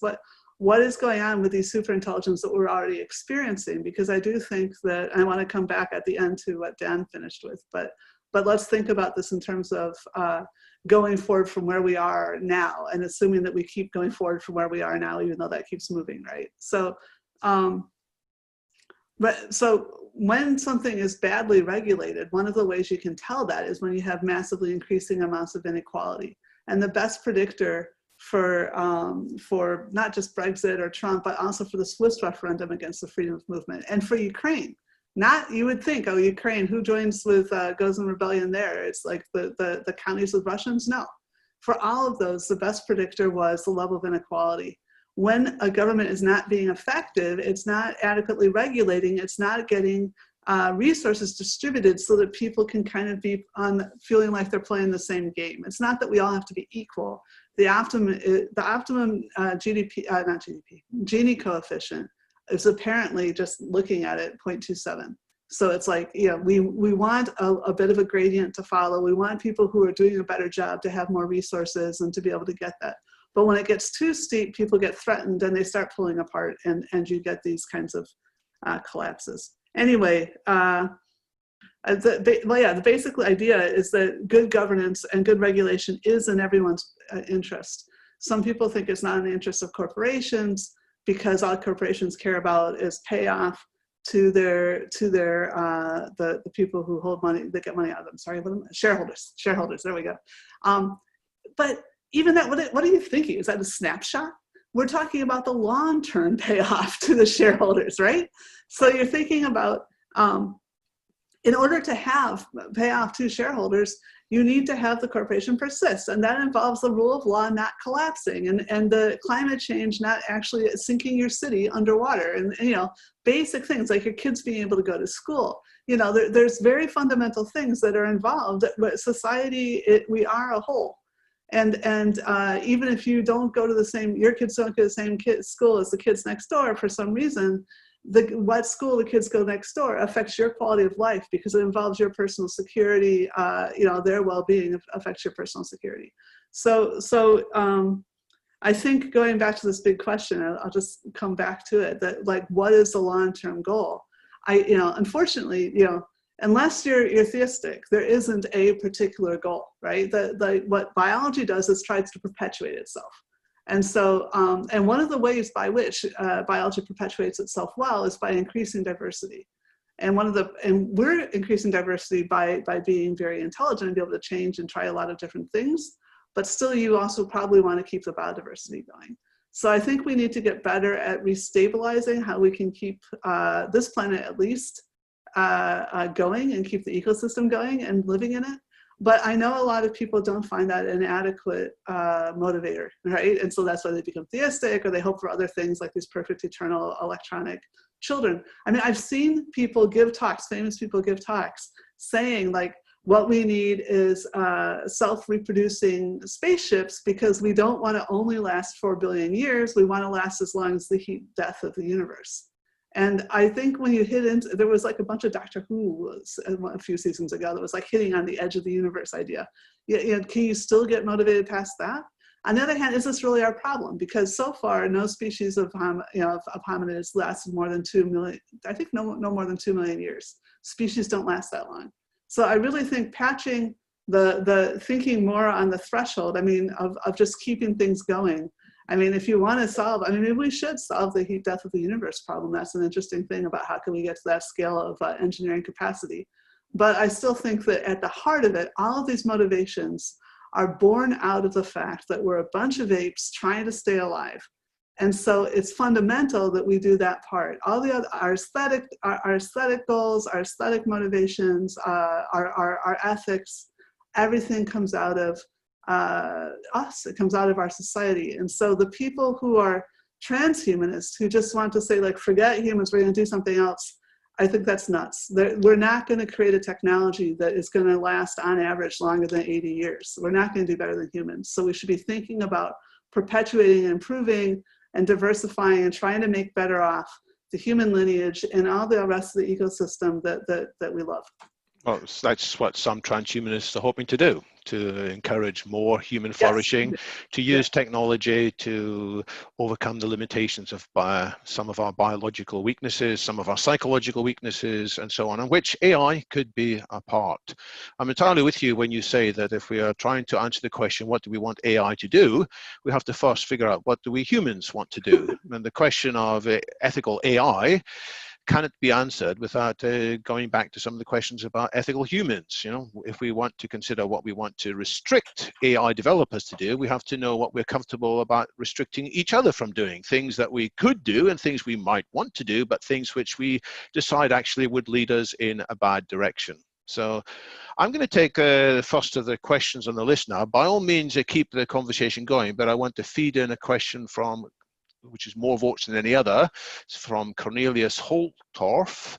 what is going on with these superintelligence that we're already experiencing, because I do think that, I want to come back at the end to what Dan finished with, but let's think about this in terms of going forward from where we are now, and assuming that we keep going forward from where we are now, even though that keeps moving, right? So, so when something is badly regulated, one of the ways you can tell that is when you have massively increasing amounts of inequality. And the best predictor for not just Brexit or Trump, but also for the Swiss referendum against the freedom of movement, and for Ukraine. Not, you would think, oh, Ukraine, who joins with, goes in rebellion there? It's like the counties with Russians? No. For all of those, the best predictor was the level of inequality. When a government is not being effective, it's not adequately regulating, it's not getting resources distributed so that people can kind of be feeling like they're playing the same game. It's not that we all have to be equal. The optimum Gini coefficient is apparently, just looking at it, 0.27. So it's like, we want a bit of a gradient to follow. We want people who are doing a better job to have more resources and to be able to get that. But when it gets too steep, people get threatened and they start pulling apart, and you get these kinds of collapses. Anyway, the basic idea is that good governance and good regulation is in everyone's interest. Some people think it's not in the interest of corporations, because all corporations care about is payoff to the people who hold money, that get money out of them. Sorry, shareholders, there we go. But even that, what are you thinking? Is that a snapshot? We're talking about the long-term payoff to the shareholders, right? So you're thinking about, in order to have payoff to shareholders, you need to have the corporation persist, and that involves the rule of law not collapsing, and the climate change not actually sinking your city underwater, and basic things like your kids being able to go to school. There's very fundamental things that are involved. But society, we are a whole, and even if you don't go to your kids don't go to the same school as the kids next door for some reason, what school the kids go next door affects your quality of life, because it involves your personal security. Their well-being affects your personal security. So I think, going back to this big question, I'll just come back to it, that like, what is the long-term goal? Unfortunately, unless you're theistic, there isn't a particular goal, right? What biology does is tries to perpetuate itself. And so, and one of the ways by which biology perpetuates itself well is by increasing diversity. And we're increasing diversity by being very intelligent and be able to change and try a lot of different things. But still, you also probably want to keep the biodiversity going. So I think we need to get better at restabilizing how we can keep this planet at least going, and keep the ecosystem going and living in it. But I know a lot of people don't find that an adequate motivator, right? And so that's why they become theistic, or they hope for other things like these perfect eternal electronic children. I mean, I've seen people give talks, famous people give talks, saying like, what we need is self-reproducing spaceships, because we don't want to only last 4 billion years. We want to last as long as the heat death of the universe. And I think when you hit into, there was like a bunch of Doctor Who a few seasons ago that was like hitting on the edge of the universe idea. Can you still get motivated past that? On the other hand, is this really our problem? Because so far, no species of hominids lasted more than 2 million, I think no more than 2 million years. Species don't last that long. So I really think patching the thinking more on the threshold, of just keeping things going. If you want to solve, maybe we should solve the heat death of the universe problem. That's an interesting thing about how can we get to that scale of engineering capacity. But I still think that at the heart of it, all of these motivations are born out of the fact that we're a bunch of apes trying to stay alive. And so it's fundamental that we do that part. All the other, our aesthetic goals, our aesthetic motivations, our ethics, everything comes out of us. It comes out of our society. And so the people who are transhumanists, who just want to say like, forget humans, we're going to do something else, I think that's nuts. We're not going to create a technology that is going to last on average longer than 80 years. We're not going to do better than humans. So we should be thinking about perpetuating and improving and diversifying and trying to make better off the human lineage and all the rest of the ecosystem that we love. Well, that's what some transhumanists are hoping to do, to encourage more human flourishing, to use technology to overcome the limitations of some of our biological weaknesses, some of our psychological weaknesses, and so on, and which AI could be a part. I'm entirely with you when you say that if we are trying to answer the question, what do we want AI to do, we have to first figure out what do we humans want to do. And the question of ethical AI cannot be answered without going back to some of the questions about ethical humans. You know, if we want to consider what we want to restrict AI developers to do, we have to know what we're comfortable about restricting each other from doing, things that we could do and things we might want to do, but things which we decide actually would lead us in a bad direction. So I'm going to take the first of the questions on the list now. By all means, keep the conversation going, but I want to feed in a question from, which is more votes than any other. It's from Cornelius Holtorf.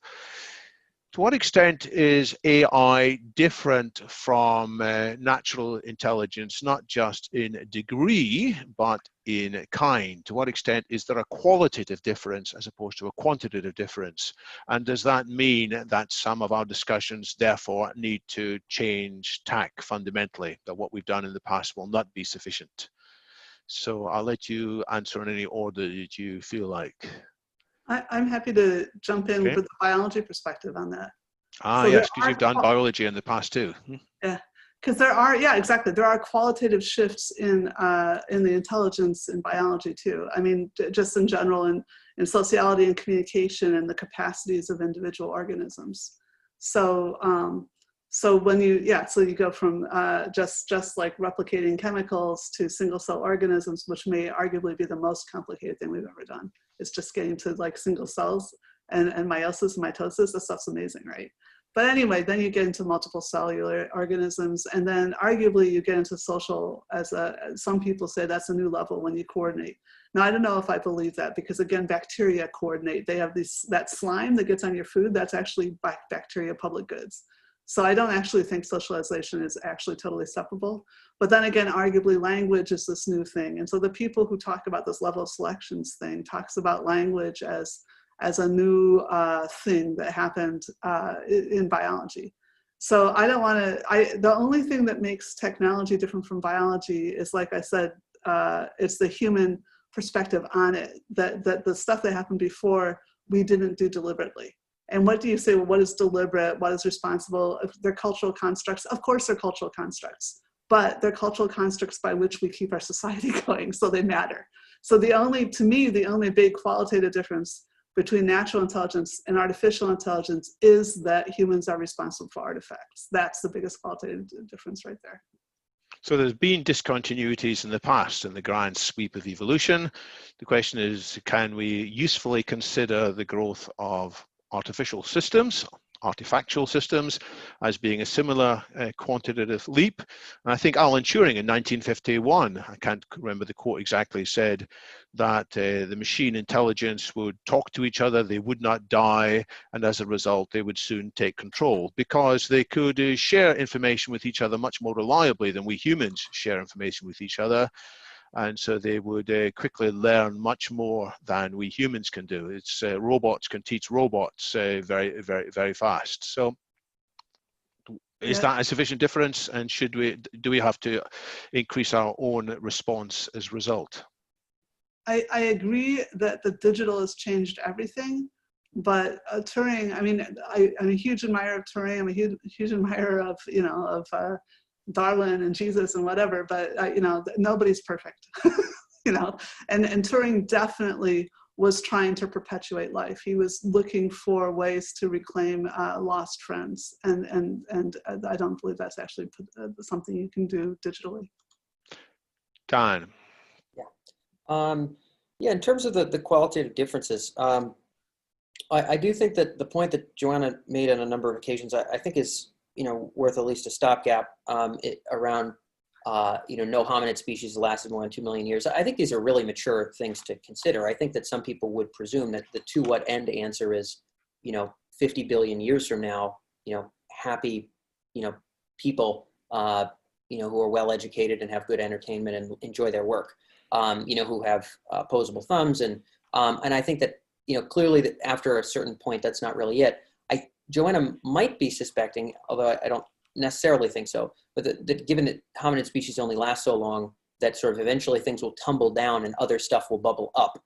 To what extent is AI different from natural intelligence, not just in degree, but in kind? To what extent is there a qualitative difference as opposed to a quantitative difference? And does that mean that some of our discussions therefore need to change tack fundamentally, that what we've done in the past will not be sufficient? So I'll let you answer in any order that you feel like. I'm happy to jump in with the biology perspective on that. So yes, because you've done biology in the past too. Yeah, because there are, exactly. There are qualitative shifts in the intelligence in biology too. I mean, just in general, in sociality and communication and the capacities of individual organisms. So, so when you, so you go from just like replicating chemicals to single cell organisms, which may arguably be the most complicated thing we've ever done. It's just getting to like single cells and meiosis, mitosis. That stuff's amazing, right? But anyway, then you get into multiple cellular organisms, and then arguably you get into social, as some people say that's a new level when you coordinate. Now, I don't know if I believe that, because again, bacteria coordinate. They have that slime that gets on your food, that's actually bacteria public goods. So I don't actually think socialization is actually totally separable. But then again, arguably language is this new thing. And so the people who talk about this level of selections thing talks about language as a new thing that happened in biology. So I don't want to, the only thing that makes technology different from biology is, like I said, it's the human perspective on it, that the stuff that happened before, we didn't do deliberately. And what do you say, well, what is deliberate, what is responsible? If they're cultural constructs, of course they're cultural constructs, but they're cultural constructs by which we keep our society going, so they matter. So to me, the only big qualitative difference between natural intelligence and artificial intelligence is that humans are responsible for artifacts. That's the biggest qualitative difference right there. So there's been discontinuities in the past in the grand sweep of evolution. The question is, can we usefully consider the growth of artificial systems, artifactual systems, as being a similar quantitative leap? And I think Alan Turing in 1951, I can't remember the quote exactly, said that the machine intelligence would talk to each other, they would not die, and as a result they would soon take control, because they could share information with each other much more reliably than we humans share information with each other. And so they would quickly learn much more than we humans can do. It's robots can teach robots very, very, very fast. So is that a sufficient difference? And do we have to increase our own response as a result? I agree that the digital has changed everything, but Turing, I mean, I'm a huge admirer of Turing. I'm a huge admirer of, Darwin and Jesus and whatever, but nobody's perfect, and Turing definitely was trying to perpetuate life. He was looking for ways to reclaim lost friends, and I don't believe that's actually something you can do digitally. Dan. Yeah, in terms of the qualitative differences, I do think that the point that Joanna made on a number of occasions, I think is worth at least a stopgap around no hominid species lasted more than 2 million years. I think these are really mature things to consider. I think that some people would presume that the to what end answer is 50 billion years from now, happy people who are well educated and have good entertainment and enjoy their work, who have opposable thumbs, and I think that clearly that after a certain point that's not really it. Joanna might be suspecting, although I don't necessarily think so, but that given that hominid species only last so long, that sort of eventually things will tumble down and other stuff will bubble up.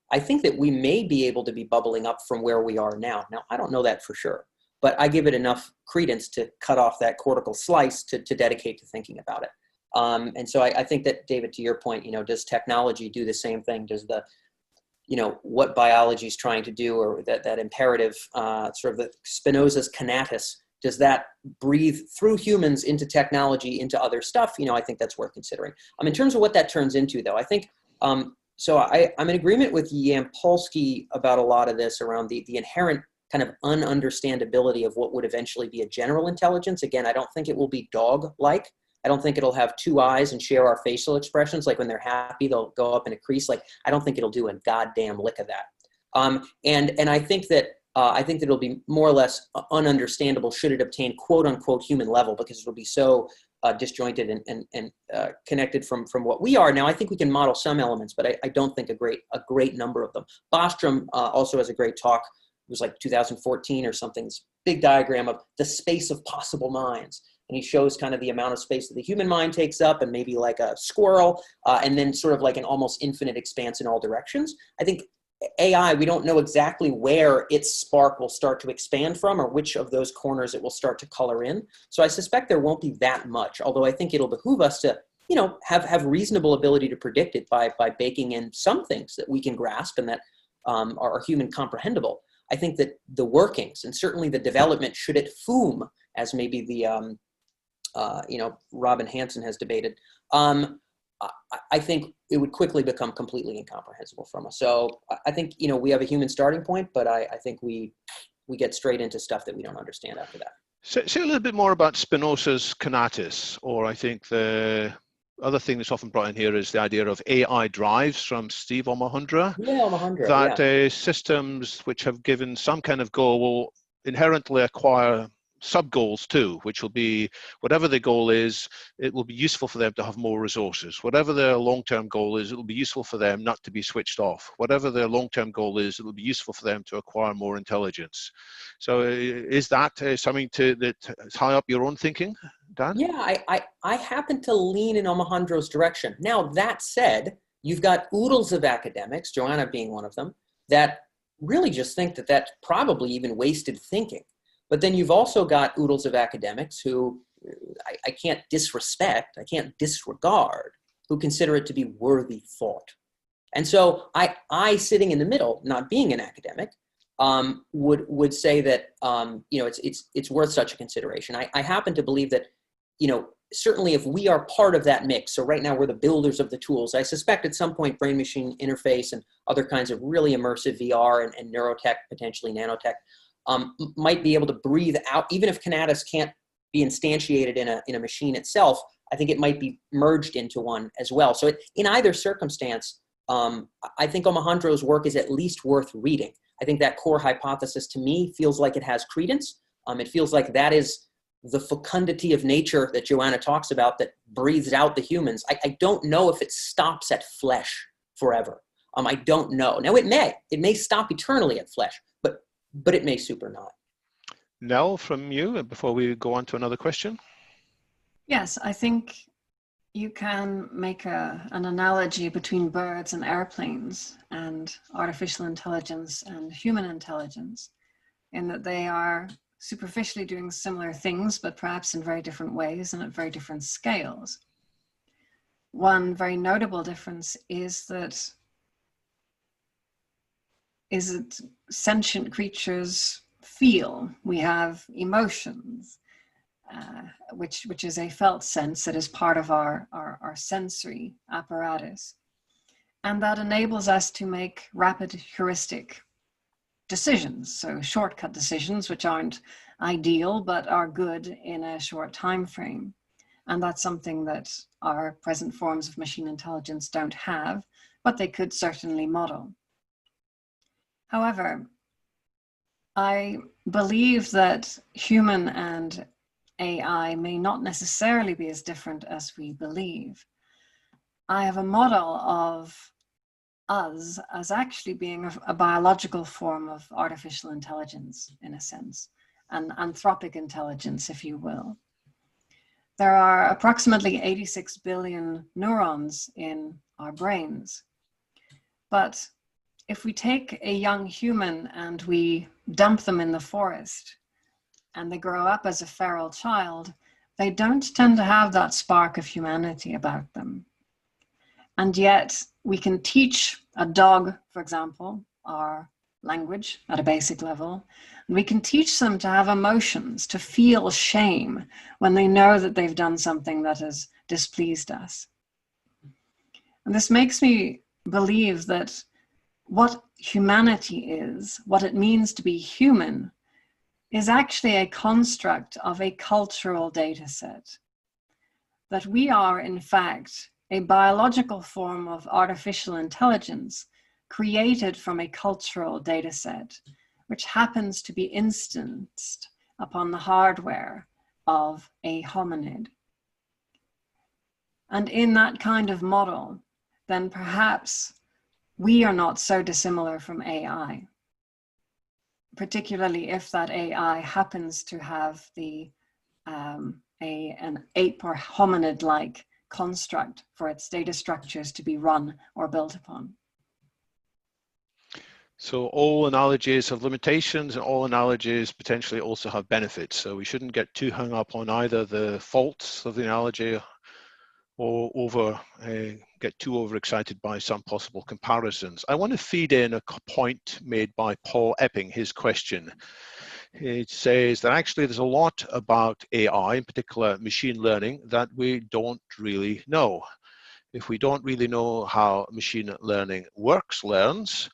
I think that we may be able to be bubbling up from where we are now. Now, I don't know that for sure, but I give it enough credence to cut off that cortical slice to dedicate to thinking about it. And so I think that, David, to your point, does technology do the same thing? Does the, what biology is trying to do, or that imperative, sort of the Spinoza's conatus, does that breathe through humans into technology, into other stuff? I think that's worth considering. In terms of what that turns into, though, I think, so I'm in agreement with Yampolsky about a lot of this around the inherent kind of ununderstandability of what would eventually be a general intelligence. Again, I don't think it will be dog-like. I don't think it'll have two eyes and share our facial expressions. Like when they're happy, they'll go up in a crease. Like, I don't think it'll do a goddamn lick of that. And I think that it'll be more or less ununderstandable should it obtain quote unquote human level, because it'll be so disjointed and connected from what we are. Now, I think we can model some elements, but I don't think a great number of them. Bostrom also has a great talk. It was like 2014 or something, this big diagram of the space of possible minds. And he shows kind of the amount of space that the human mind takes up, and maybe like a squirrel, and then sort of like an almost infinite expanse in all directions. I think AI, we don't know exactly where its spark will start to expand from, or which of those corners it will start to color in. So I suspect there won't be that much, although I think it'll behoove us to, have reasonable ability to predict it by baking in some things that we can grasp and that are human comprehensible. I think that the workings, and certainly the development, should it foom, as maybe the Robin Hanson has debated, I think it would quickly become completely incomprehensible from us. So I think, we have a human starting point, but I think we get straight into stuff that we don't understand after that. Say a little bit more about Spinoza's conatus, or I think the other thing that's often brought in here is the idea of AI drives from Steve Omohundra. Yeah, Omohundra, that systems which have given some kind of goal will inherently acquire sub-goals too, which will be whatever the goal is, it will be useful for them to have more resources. Whatever their long-term goal is, it will be useful for them not to be switched off. Whatever their long-term goal is, it will be useful for them to acquire more intelligence. So is that something that tie up your own thinking, Dan? Yeah, I happen to lean in Omohundra's direction. Now, that said, you've got oodles of academics, Joanna being one of them, that really just think that that's probably even wasted thinking. But then you've also got oodles of academics who I can't disrespect, I can't disregard, who consider it to be worthy thought. And so I sitting in the middle, not being an academic, would say that it's worth such a consideration. I happen to believe that, certainly if we are part of that mix, so right now we're the builders of the tools, I suspect at some point brain-machine interface and other kinds of really immersive VR and neurotech, potentially nanotech, might be able to breathe out, even if conatus can't be instantiated in a machine itself, I think it might be merged into one as well. So in either circumstance, I think Omohundra's work is at least worth reading. I think that core hypothesis to me feels like it has credence. It feels like that is the fecundity of nature that Joanna talks about that breathes out the humans. I don't know if it stops at flesh forever. I don't know. Now it may stop eternally at flesh, but it may super not. Nell, from you, before we go on to another question. Yes, I think you can make an analogy between birds and airplanes and artificial intelligence and human intelligence, in that they are superficially doing similar things, but perhaps in very different ways and at very different scales. One very notable difference is that sentient creatures feel. We have emotions, which is a felt sense that is part of our sensory apparatus. And that enables us to make rapid heuristic decisions, so shortcut decisions, which aren't ideal, but are good in a short time frame. And that's something that our present forms of machine intelligence don't have, but they could certainly model. However, I believe that human and AI may not necessarily be as different as we believe. I have a model of us as actually being a biological form of artificial intelligence, in a sense, an anthropic intelligence, if you will. There are approximately 86 billion neurons in our brains. But if we take a young human and we dump them in the forest and they grow up as a feral child, they don't tend to have that spark of humanity about them. And yet we can teach a dog, for example, our language at a basic level, and we can teach them to have emotions, to feel shame when they know that they've done something that has displeased us. And this makes me believe that what humanity is, what it means to be human, is actually a construct of a cultural data set. That we are, in fact, a biological form of artificial intelligence created from a cultural data set, which happens to be instanced upon the hardware of a hominid. And in that kind of model, then perhaps we are not so dissimilar from AI, particularly if that AI happens to have the an ape or hominid-like construct for its data structures to be run or built upon. So all analogies have limitations, and all analogies potentially also have benefits. So we shouldn't get too hung up on either the faults of the analogy or get too overexcited by some possible comparisons. I want to feed in a point made by Paul Epping, his question. It says that actually there's a lot about AI, in particular machine learning, that we don't really know. If we don't really know how machine learning learns,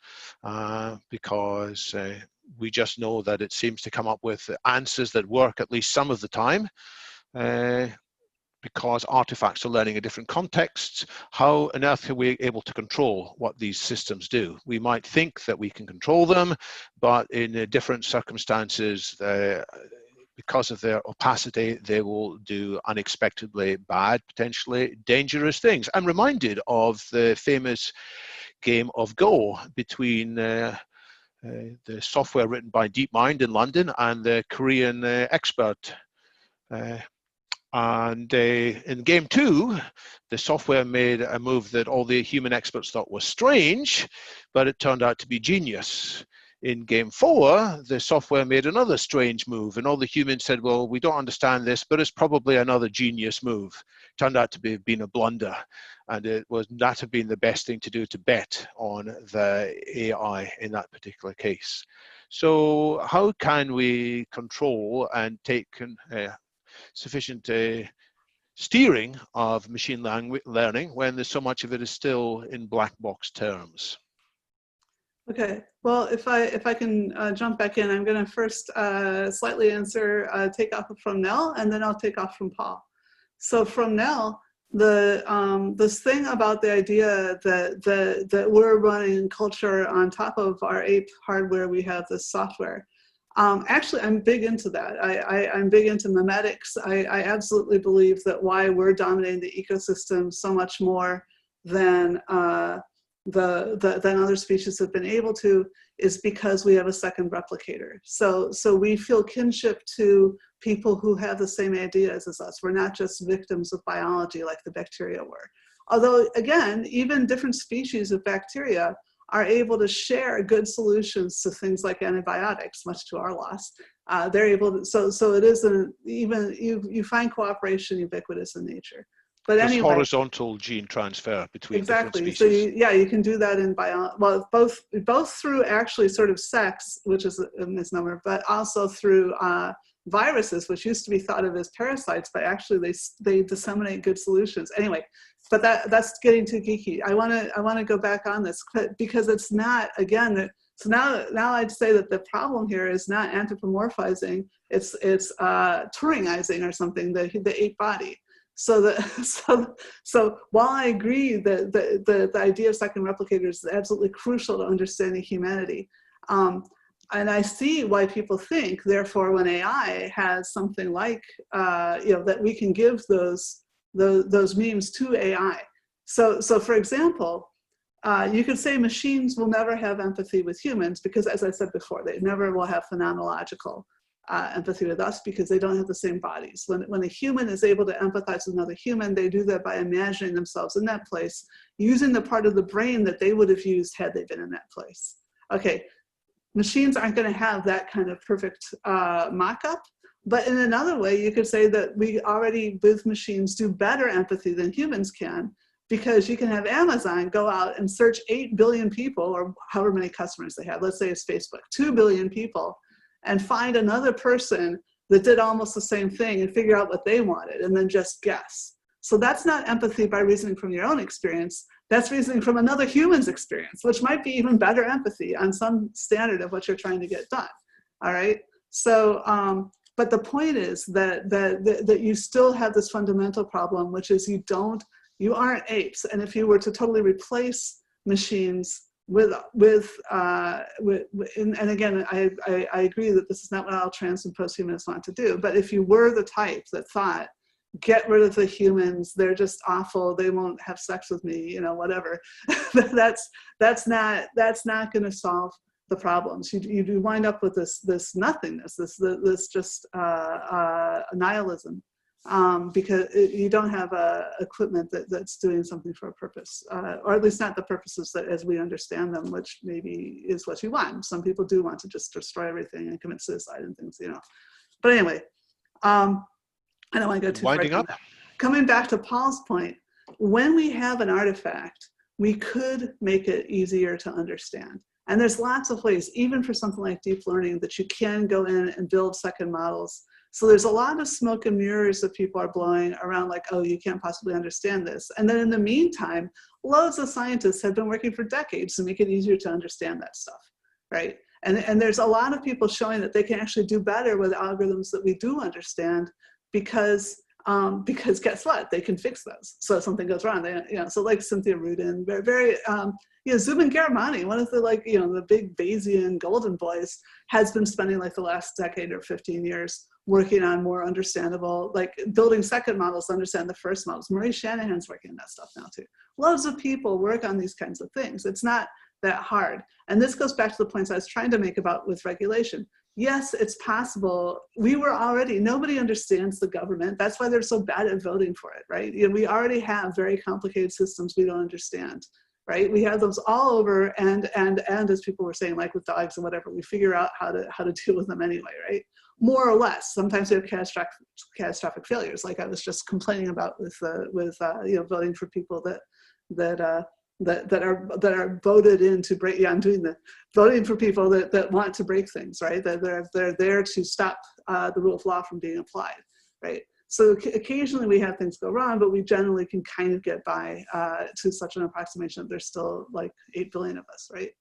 because we just know that it seems to come up with answers that work at least some of the time, because artifacts are learning in different contexts, how on earth are we able to control what these systems do? We might think that we can control them, but in different circumstances, because of their opacity, they will do unexpectedly bad, potentially dangerous things. I'm reminded of the famous game of Go between the software written by DeepMind in London and the Korean expert. And in game 2, the software made a move that all the human experts thought was strange, but it turned out to be genius. In game 4, the software made another strange move, and all the humans said, well, we don't understand this, but it's probably another genius move. Turned out to be a blunder, and it was that have been the best thing to do, to bet on the AI in that particular case. So how can we control and take sufficient steering of machine learning when there's so much of it is still in black box terms? Okay, well, if I can jump back in, I'm going to first slightly answer, take off from Nell, and then I'll take off from Paul. So from Nell, this thing about the idea that we're running culture on top of our ape hardware, we have this software. Actually, I'm big into that. I'm big into memetics. I absolutely believe that why we're dominating the ecosystem so much more than than other species have been able to is because we have a second replicator. So we feel kinship to people who have the same ideas as us. We're not just victims of biology like the bacteria were. Although, again, even different species of bacteria are able to share good solutions to things like antibiotics, much to our loss. They're able to, so it isn't even, you find cooperation ubiquitous in nature. But there's anyway, horizontal gene transfer between exactly. different species. So you can do that in well, both through actually sort of sex, which is a misnomer, but also through viruses, which used to be thought of as parasites, but actually they disseminate good solutions. Anyway, but that's getting too geeky. I want to go back on this because it's not, again, so now I'd say that the problem here is not anthropomorphizing, it's Turingizing or something, the ape body. So while I agree that the idea of second replicators is absolutely crucial to understanding humanity, and I see why people think, therefore, when AI has something like that we can give those memes to AI. So for example, you could say machines will never have empathy with humans because, as I said before, they never will have phenomenological empathy with us because they don't have the same bodies. When a human is able to empathize with another human, they do that by imagining themselves in that place, using the part of the brain that they would have used had they been in that place. Okay, machines aren't going to have that kind of perfect mock-up, but in another way, you could say that we already, with machines, do better empathy than humans can, because you can have Amazon go out and search 8 billion people, or however many customers they have, let's say it's Facebook, 2 billion people, and find another person that did almost the same thing and figure out what they wanted and then just guess. So that's not empathy by reasoning from your own experience, that's reasoning from another human's experience, which might be even better empathy on some standard of what you're trying to get done, all right? So, but the point is that you still have this fundamental problem, which is you aren't apes. And if you were to totally replace machines and again, I agree that this is not what all trans and posthumanists want to do, but if you were the type that thought, get rid of the humans, they're just awful, they won't have sex with me, you know, whatever, that's not going to solve the problems. You wind up with this nothingness, this just nihilism, because you don't have equipment that's doing something for a purpose, or at least not the purposes that as we understand them, which maybe is what you want. Some people do want to just destroy everything and commit suicide and things, you know. But anyway, I don't want to go too Winding far. up. Coming back to Paul's point, when we have an artifact, we could make it easier to understand. And there's lots of ways, even for something like deep learning, that you can go in and build second models. So there's a lot of smoke and mirrors that people are blowing around like, oh, you can't possibly understand this. And then in the meantime, loads of scientists have been working for decades to make it easier to understand that stuff, right? And there's a lot of people showing that they can actually do better with algorithms that we do understand, because guess what? They can fix those. So if something goes wrong, so like Cynthia Rudin, very Zubin Garamani, one of the the big Bayesian golden boys, has been spending like the last decade or 15 years working on more understandable, like building second models to understand the first models. Marie Shanahan's working on that stuff now too. Loads of people work on these kinds of things. It's not that hard. And this goes back to the points I was trying to make about with regulation. Yes, it's possible. Nobody understands the government. That's why they're so bad at voting for it, right? We already have very complicated systems we don't understand, right? We have those all over, and as people were saying, like with dogs and whatever, we figure out how to deal with them anyway, right? More or less. Sometimes we have catastrophic failures, like I was just complaining about with voting for people that are voted in to break. Yeah, I'm doing the voting for people that want to break things, right? They're there to stop the rule of law from being applied, right? So occasionally we have things go wrong, but we generally can kind of get by to such an approximation that there's still like 8 billion of us, right?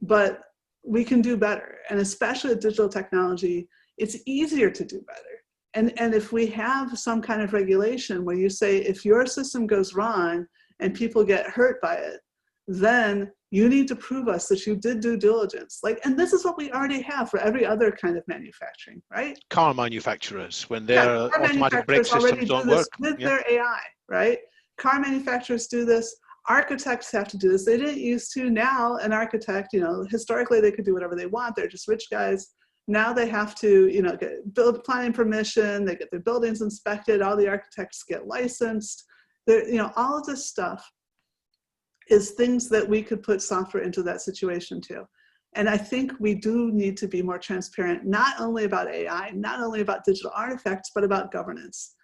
But we can do better, and especially with digital technology, it's easier to do better. And if we have some kind of regulation where you say, if your system goes wrong and people get hurt by it, then you need to prove us that you did due diligence. And this is what we already have for every other kind of manufacturing, right? Car manufacturers, when their automatic brake systems don't work. With their AI, right? Car manufacturers do this. Architects have to do this. They didn't used to. Now an architect, historically they could do whatever they want. They're just rich guys. Now they have to, get build planning permission. They get their buildings inspected. All the architects get licensed. All of this stuff is things that we could put software into that situation too. And I think we do need to be more transparent, not only about AI, not only about digital artifacts, but about governance.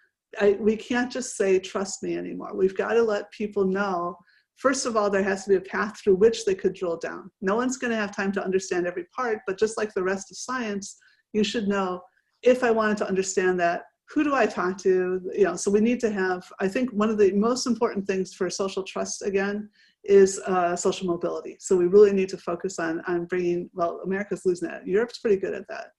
We can't just say, trust me anymore. We've got to let people know, first of all, there has to be a path through which they could drill down. No one's going to have time to understand every part, but just like the rest of science, you should know, if I wanted to understand that, who do I talk to? So we need to have, I think one of the most important things for social trust, again, is social mobility. So we really need to focus on bringing, well, America's losing that. Europe's pretty good at that.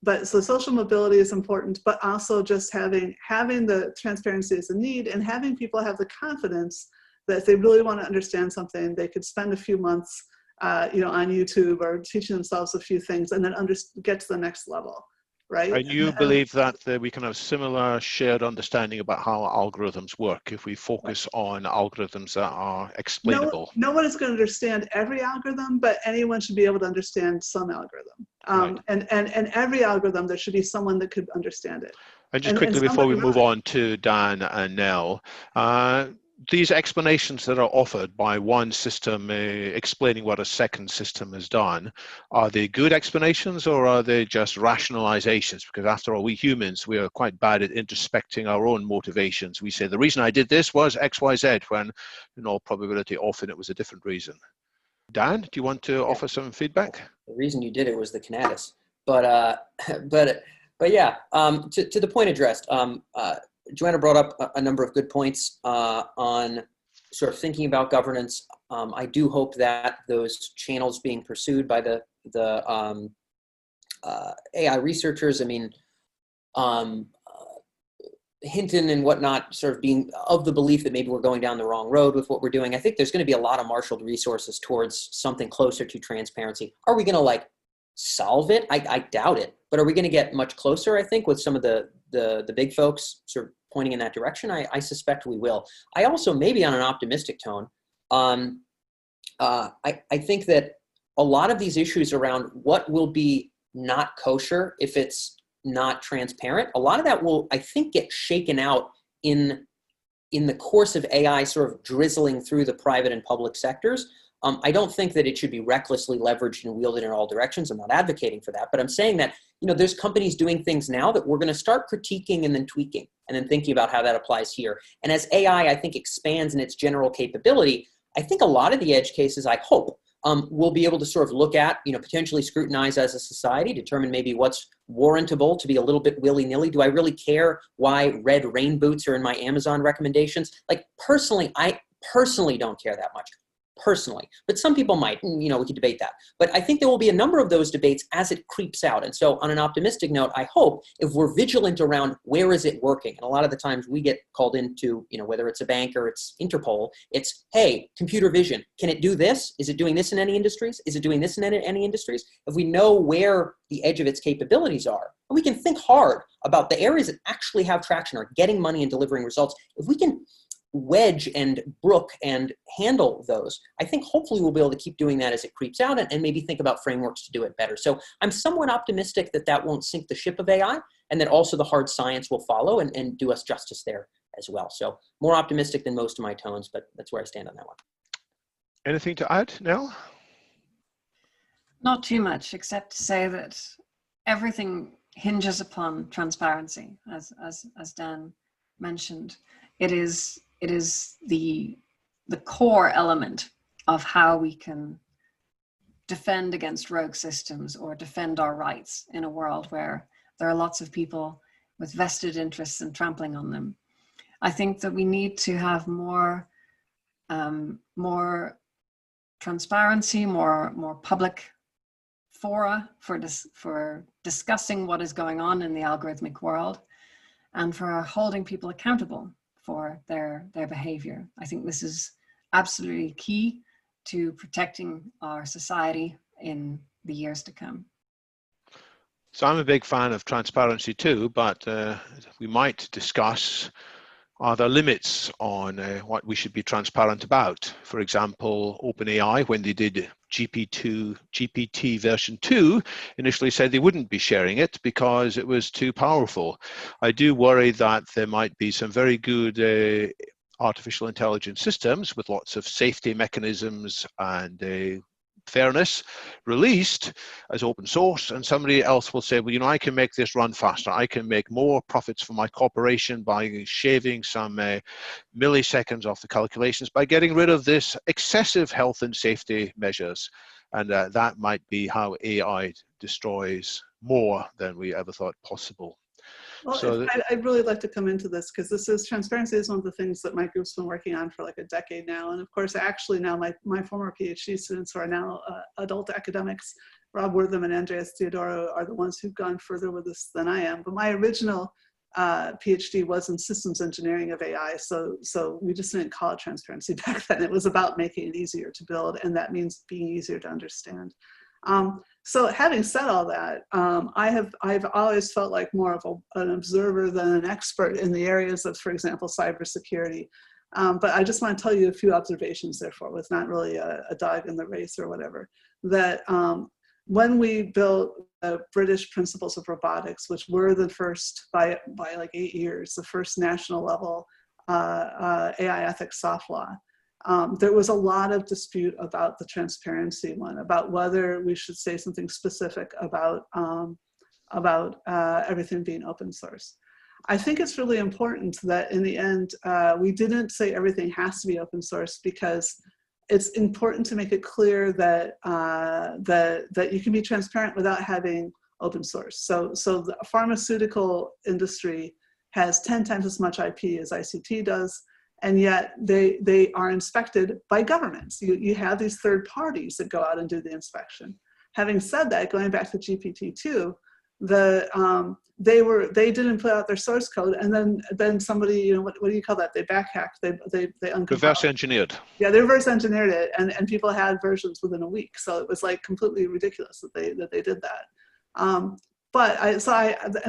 But so social mobility is important, but also just having the transparency is a need, and having people have the confidence that if they really want to understand something, they could spend a few months on YouTube or teaching themselves a few things and then get to the next level. right? And you believe that we can have similar shared understanding about how algorithms work if we focus on algorithms that are explainable? No one is going to understand every algorithm, but anyone should be able to understand some algorithm. Right. And every algorithm, there should be someone that could understand it. And just quickly before we move right. on to Dan and Nell, these explanations that are offered by one system explaining what a second system has done, are they good explanations or are they just rationalizations? Because after all, we humans, we are quite bad at introspecting our own motivations. We say, the reason I did this was X, Y, Z, when in all probability, often it was a different reason. Dan, do you want to offer some feedback? The reason you did it was the Canadas. But yeah, to the point addressed, Joanna brought up a number of good points on sort of thinking about governance. I do hope that those channels being pursued by the AI researchers, I mean, Hinton and whatnot, sort of being of the belief that maybe we're going down the wrong road with what we're doing. I think there's going to be a lot of marshaled resources towards something closer to transparency. Are we going to like solve it? I doubt it, but are we going to get much closer? I think with some of the big folks sort of pointing in that direction, I suspect we will. I also, maybe on an optimistic tone, I think that a lot of these issues around what will be not kosher if it's not transparent, a lot of that will, I think, get shaken out in the course of AI sort of drizzling through the private and public sectors. I don't think that it should be recklessly leveraged and wielded in all directions. I'm not advocating for that, but I'm saying that, you know, there's companies doing things now that we're going to start critiquing and then tweaking and then thinking about how that applies here. And as AI, I think, expands in its general capability, I think a lot of the edge cases, I hope, we'll be able to sort of look at, you know, potentially scrutinize as a society, determine maybe what's warrantable to be a little bit willy-nilly. Do I really care why red rain boots are in my Amazon recommendations? Like, personally, I personally don't care that much. Personally, but some people might, and, you know, we could debate that. But I think there will be a number of those debates as it creeps out. And so on an optimistic note, I hope if we're vigilant around where is it working, and a lot of the times we get called into, you know, whether it's a bank or it's Interpol, it's, hey, computer vision, can it do this? Is it doing this in any industries? Is it doing this in any industries? If we know where the edge of its capabilities are, and we can think hard about the areas that actually have traction, are getting money and delivering results, if we can wedge and brook and handle those, I think hopefully we'll be able to keep doing that as it creeps out and maybe think about frameworks to do it better. So I'm somewhat optimistic that that won't sink the ship of AI and that also the hard science will follow and do us justice there as well. So more optimistic than most of my tones, but that's where I stand on that one. Anything to add, Nell? Not too much, except to say that everything hinges upon transparency, as Dan mentioned. It is the core element of how we can defend against rogue systems or defend our rights in a world where there are lots of people with vested interests in trampling on them. I think that we need to have more transparency, more public fora for discussing what is going on in the algorithmic world and for holding people accountable for their behavior. I think this is absolutely key to protecting our society in the years to come. So I'm a big fan of transparency too, but we might discuss, are there limits on what we should be transparent about? For example, OpenAI, when they did GPT version 2, initially said they wouldn't be sharing it because it was too powerful. I do worry that there might be some very good artificial intelligence systems with lots of safety mechanisms and fairness released as open source, and somebody else will say, well, you know, I can make this run faster. I can make more profits for my corporation by shaving some milliseconds off the calculations by getting rid of this excessive health and safety measures. And that might be how AI destroys more than we ever thought possible. Well, so I'd really like to come into this because transparency is one of the things that my group's been working on for like a decade now. And of course, actually now my former PhD students who are now adult academics, Rob Wortham and Andreas Theodoro, are the ones who've gone further with this than I am. But my original PhD was in systems engineering of AI. So we just didn't call it transparency back then. It was about making it easier to build, and that means being easier to understand. So having said all that, I've always felt like more of an observer than an expert in the areas of, for example, cybersecurity. But I just want to tell you a few observations, therefore, with not really a dog in the race or whatever, that when we built the British Principles of Robotics, which were the first, by like 8 years, the first national level AI ethics soft law, there was a lot of dispute about the transparency one, about whether we should say something specific about everything being open source. I think it's really important that in the end, we didn't say everything has to be open source, because it's important to make it clear that that you can be transparent without having open source. So the pharmaceutical industry has 10 times as much IP as ICT does, and yet they are inspected by governments. You have these third parties that go out and do the inspection. Having said that, going back to GPT-2, they didn't put out their source code, and then somebody, you know, what do you call that? They backhacked. They reverse engineered. Yeah, they reverse engineered it, and people had versions within a week. So it was like completely ridiculous that they did that.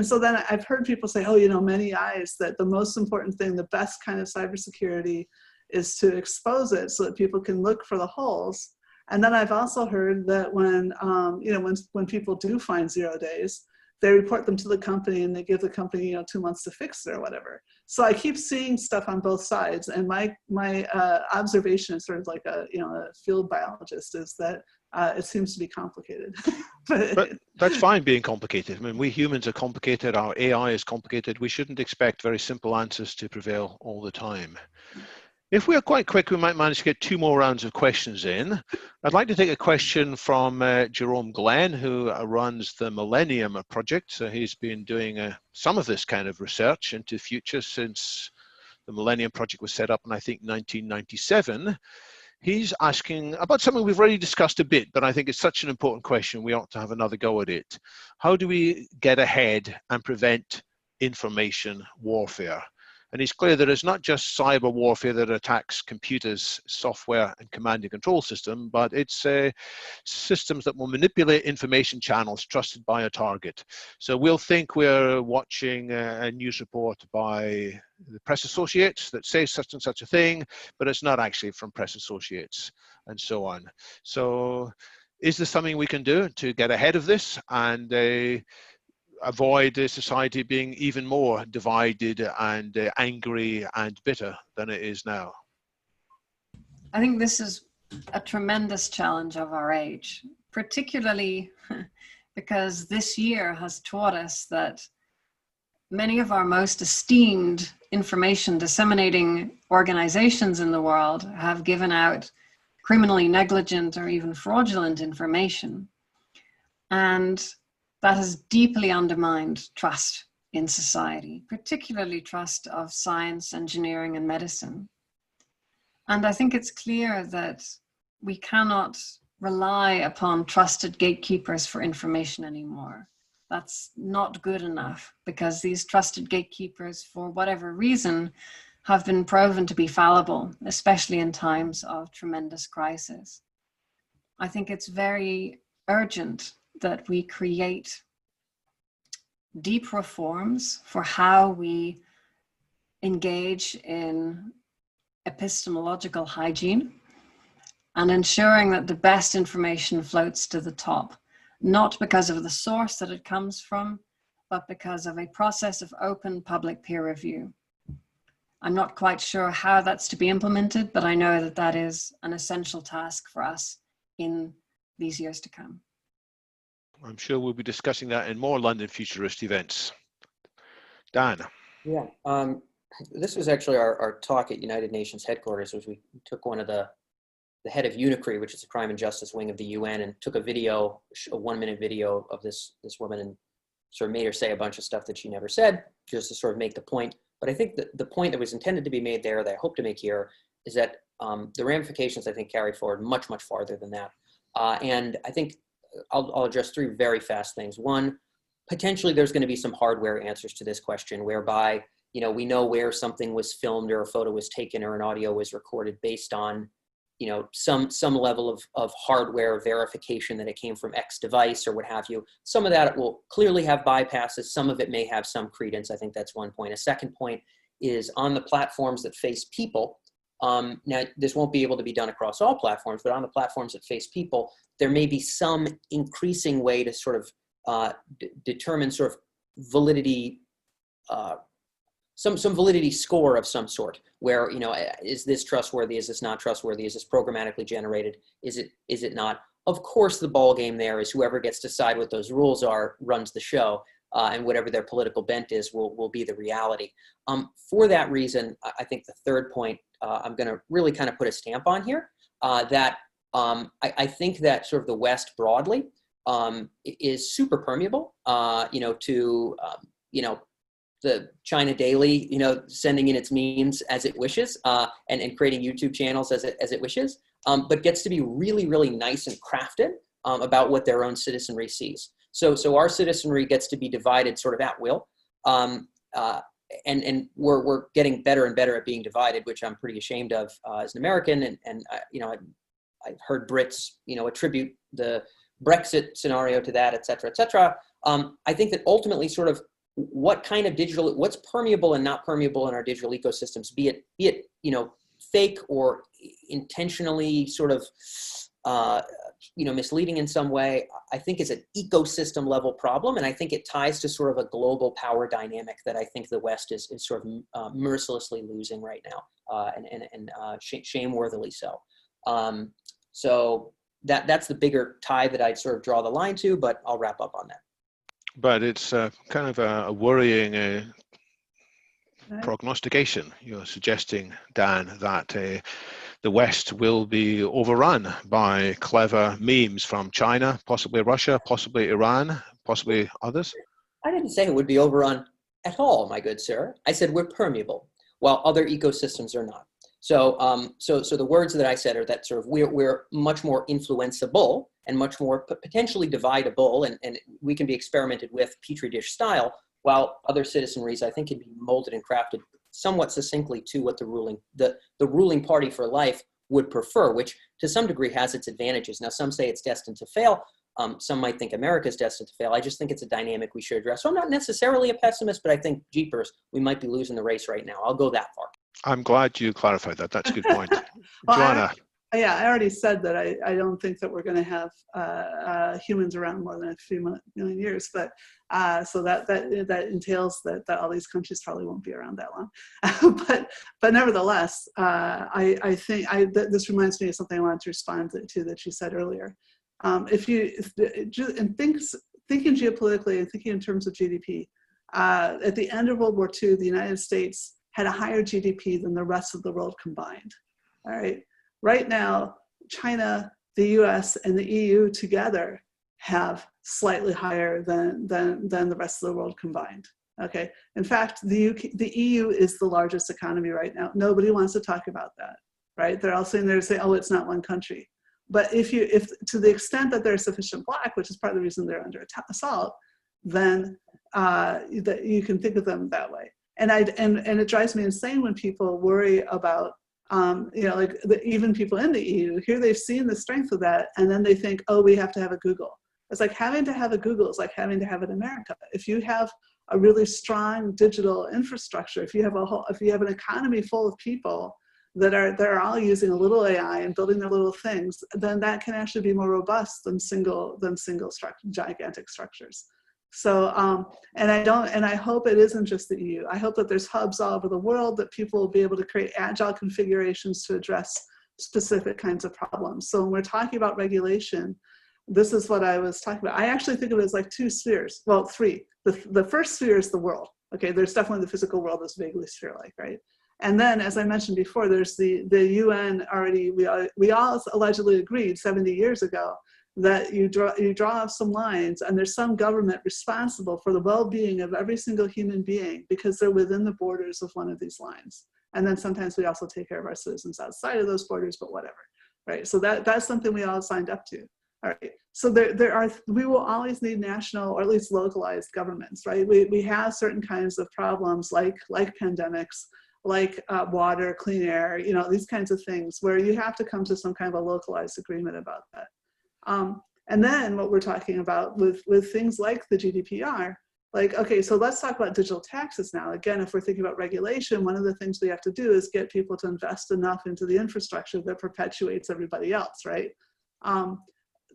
So then I've heard people say, oh, you know, many eyes, that the most important thing, the best kind of cybersecurity, is to expose it so that people can look for the holes. And then I've also heard that when you know, when people do find 0 days, they report them to the company, and they give the company, you know, 2 months to fix it or whatever. So I keep seeing stuff on both sides, and my observation is sort of like a field biologist, is that it seems to be complicated. But that's fine being complicated. I mean, we humans are complicated. Our AI is complicated. We shouldn't expect very simple answers to prevail all the time. If we are quite quick, we might manage to get 2 more rounds of questions in. I'd like to take a question from Jerome Glenn, who runs the Millennium Project. So he's been doing some of this kind of research into future since the Millennium Project was set up in, I think, 1997. He's asking about something we've already discussed a bit, but I think it's such an important question, we ought to have another go at it. How do we get ahead and prevent information warfare? And it's clear that it's not just cyber warfare that attacks computers, software, and command and control system, but it's systems that will manipulate information channels trusted by a target. So we'll think we're watching a news report by the press associates that say such and such a thing, but it's not actually from press associates, and so on. So is there something we can do to get ahead of this and avoid society being even more divided and angry and bitter than it is now? I think this is a tremendous challenge of our age, particularly because this year has taught us that many of our most esteemed information disseminating organizations in the world have given out criminally negligent or even fraudulent information. And that has deeply undermined trust in society, particularly trust of science, engineering, and medicine. And I think it's clear that we cannot rely upon trusted gatekeepers for information anymore. That's not good enough, because these trusted gatekeepers, for whatever reason, have been proven to be fallible, especially in times of tremendous crisis. I think it's very urgent that we create deep reforms for how we engage in epistemological hygiene and ensuring that the best information floats to the top, not because of the source that it comes from, but because of a process of open public peer review. I'm not quite sure how that's to be implemented, but I know that that is an essential task for us in these years to come. I'm sure we'll be discussing that in more London Futurist events. Dan. Yeah, this was actually our talk at United Nations headquarters, which we took one of the head of UNICRI, which is the crime and justice wing of the UN, and took a video, a 1-minute video of this woman, and sort of made her say a bunch of stuff that she never said, just to sort of make the point. But I think that the point that was intended to be made there, that I hope to make here, is that the ramifications, I think, carry forward much, much farther than that. And I think I'll address 3 very fast things. One, potentially there's going to be some hardware answers to this question, whereby, you know, we know where something was filmed or a photo was taken or an audio was recorded based on some level of hardware verification that it came from X device or what have you. Some of that will clearly have bypasses. Some of it may have some credence. I think that's one point. A second point is on the platforms that face people. Now, this won't be able to be done across all platforms, but on the platforms that face people, there may be some increasing way to sort of determine sort of validity, some validity score of some sort, where, is this trustworthy? Is this not trustworthy? Is this programmatically generated? Is it not? Of course, the ball game there is whoever gets to decide what those rules are runs the show, and whatever their political bent is will be the reality. For that reason, I think the third point I'm going to really kind of put a stamp on here, that I think that sort of the West broadly is super permeable, to the China Daily, sending in its memes as it wishes, and creating YouTube channels as it wishes, but gets to be really, really nice and crafted about what their own citizenry sees. So our citizenry gets to be divided sort of at will, and we're getting better and better at being divided, which I'm pretty ashamed of as an American. And I've heard Brits, attribute the Brexit scenario to that, et cetera, et cetera. I think that ultimately sort of what kind of what's permeable and not permeable in our digital ecosystems, be it fake or intentionally sort of misleading in some way, I think is an ecosystem level problem. And I think it ties to sort of a global power dynamic that I think the West is sort of mercilessly losing right now, and shameworthily so. So that's the bigger tie that I'd sort of draw the line to, but I'll wrap up on that. But it's kind of a worrying prognostication. You're suggesting, Dan, that the West will be overrun by clever memes from China, possibly Russia, possibly Iran, possibly others? I didn't say it would be overrun at all, my good sir. I said we're permeable, while other ecosystems are not. So the words that I said are that sort of we're much more influenceable and much more potentially dividable, and we can be experimented with Petri dish style, while other citizenries, I think, can be molded and crafted somewhat succinctly to what the ruling party for life would prefer, which to some degree has its advantages. Now, some say it's destined to fail. Some might think America's destined to fail. I just think it's a dynamic we should address. So I'm not necessarily a pessimist, but I think, jeepers, we might be losing the race right now. I'll go that far. I'm glad you clarified that. That's a good point. Well, Joanna. I already said that I don't think that we're going to have humans around more than a few million years, but so that entails that all these countries probably won't be around that long. but nevertheless, I think this reminds me of something I wanted to respond to that you said earlier. Thinking geopolitically and thinking in terms of GDP, at the end of World War II, the United States had a higher GDP than the rest of the world combined. All right. Right now, China, the US, and the EU together have slightly higher than the rest of the world combined. Okay. In fact, the EU is the largest economy right now. Nobody wants to talk about that, right? They're all sitting there and saying, oh, it's not one country. But if to the extent that there's sufficient black, which is part of the reason they're under assault, then that you can think of them that way. And it drives me insane when people worry about, even people in the EU, here they've seen the strength of that, and then they think, oh, we have to have a Google. It's like having to have a Google is like having to have it in America. If you have a really strong digital infrastructure, if you have an economy full of people that are all using a little AI and building their little things, then that can actually be more robust than single gigantic structures. So, and I hope it isn't just the EU. I hope that there's hubs all over the world that people will be able to create agile configurations to address specific kinds of problems. So when we're talking about regulation, this is what I was talking about. I actually think of it as like two spheres, well, three. The first sphere is the world. Okay, there's definitely the physical world that's vaguely sphere-like, right? And then, as I mentioned before, there's the UN already, we all allegedly agreed 70 years ago that you draw off some lines, and there's some government responsible for the well-being of every single human being because they're within the borders of one of these lines. And then sometimes we also take care of our citizens outside of those borders, but whatever, right? So that's something we all signed up to. All right, so we will always need national or at least localized governments, right? We have certain kinds of problems like pandemics like water, clean air, you know, these kinds of things where you have to come to some kind of a localized agreement about that. And then what we're talking about with things like the GDPR, like, okay, so let's talk about digital taxes now. Again, if we're thinking about regulation, one of the things we have to do is get people to invest enough into the infrastructure that perpetuates everybody else, right?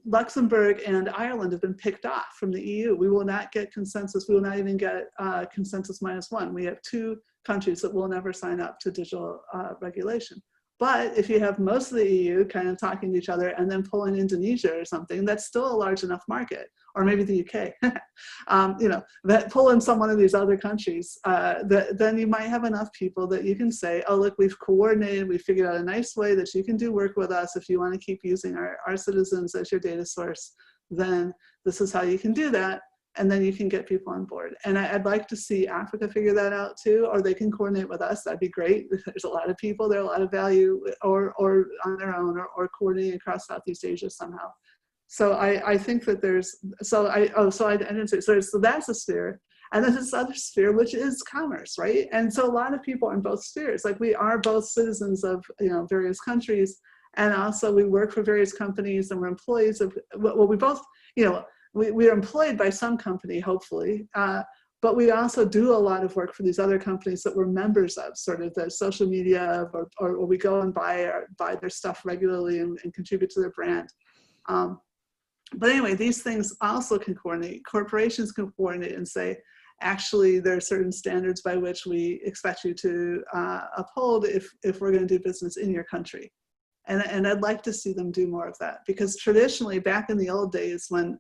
Luxembourg and Ireland have been picked off from the EU. We will not get consensus. We will not even get consensus -1. We have 2 countries that will never sign up to digital regulation. But if you have most of the EU kind of talking to each other and then pull in Indonesia or something, that's still a large enough market, or maybe the UK, you know, that pull in some one of these other countries, then you might have enough people that you can say, oh, look, we've coordinated, we've figured out a nice way that you can do work with us. If you want to keep using our citizens as your data source, then this is how you can do that. And then you can get people on board. And I'd like to see Africa figure that out too, or they can coordinate with us. That'd be great. There's a lot of people, there are a lot of value, or on their own, or coordinating across Southeast Asia somehow. So I think that there's, I didn't say, so that's a sphere. And then this other sphere, which is commerce, right? And so a lot of people are in both spheres. Like we are both citizens of, you know, various countries, and also we work for various companies and we're employees of, well, we both, you know, we are employed by some company, hopefully, but we also do a lot of work for these other companies that we're members of, sort of the social media, or we go and buy their stuff regularly and contribute to their brand. But anyway, these things also can coordinate. Corporations can coordinate and say, actually, there are certain standards by which we expect you to uphold if we're going to do business in your country. And I'd like to see them do more of that, because traditionally, back in the old days, when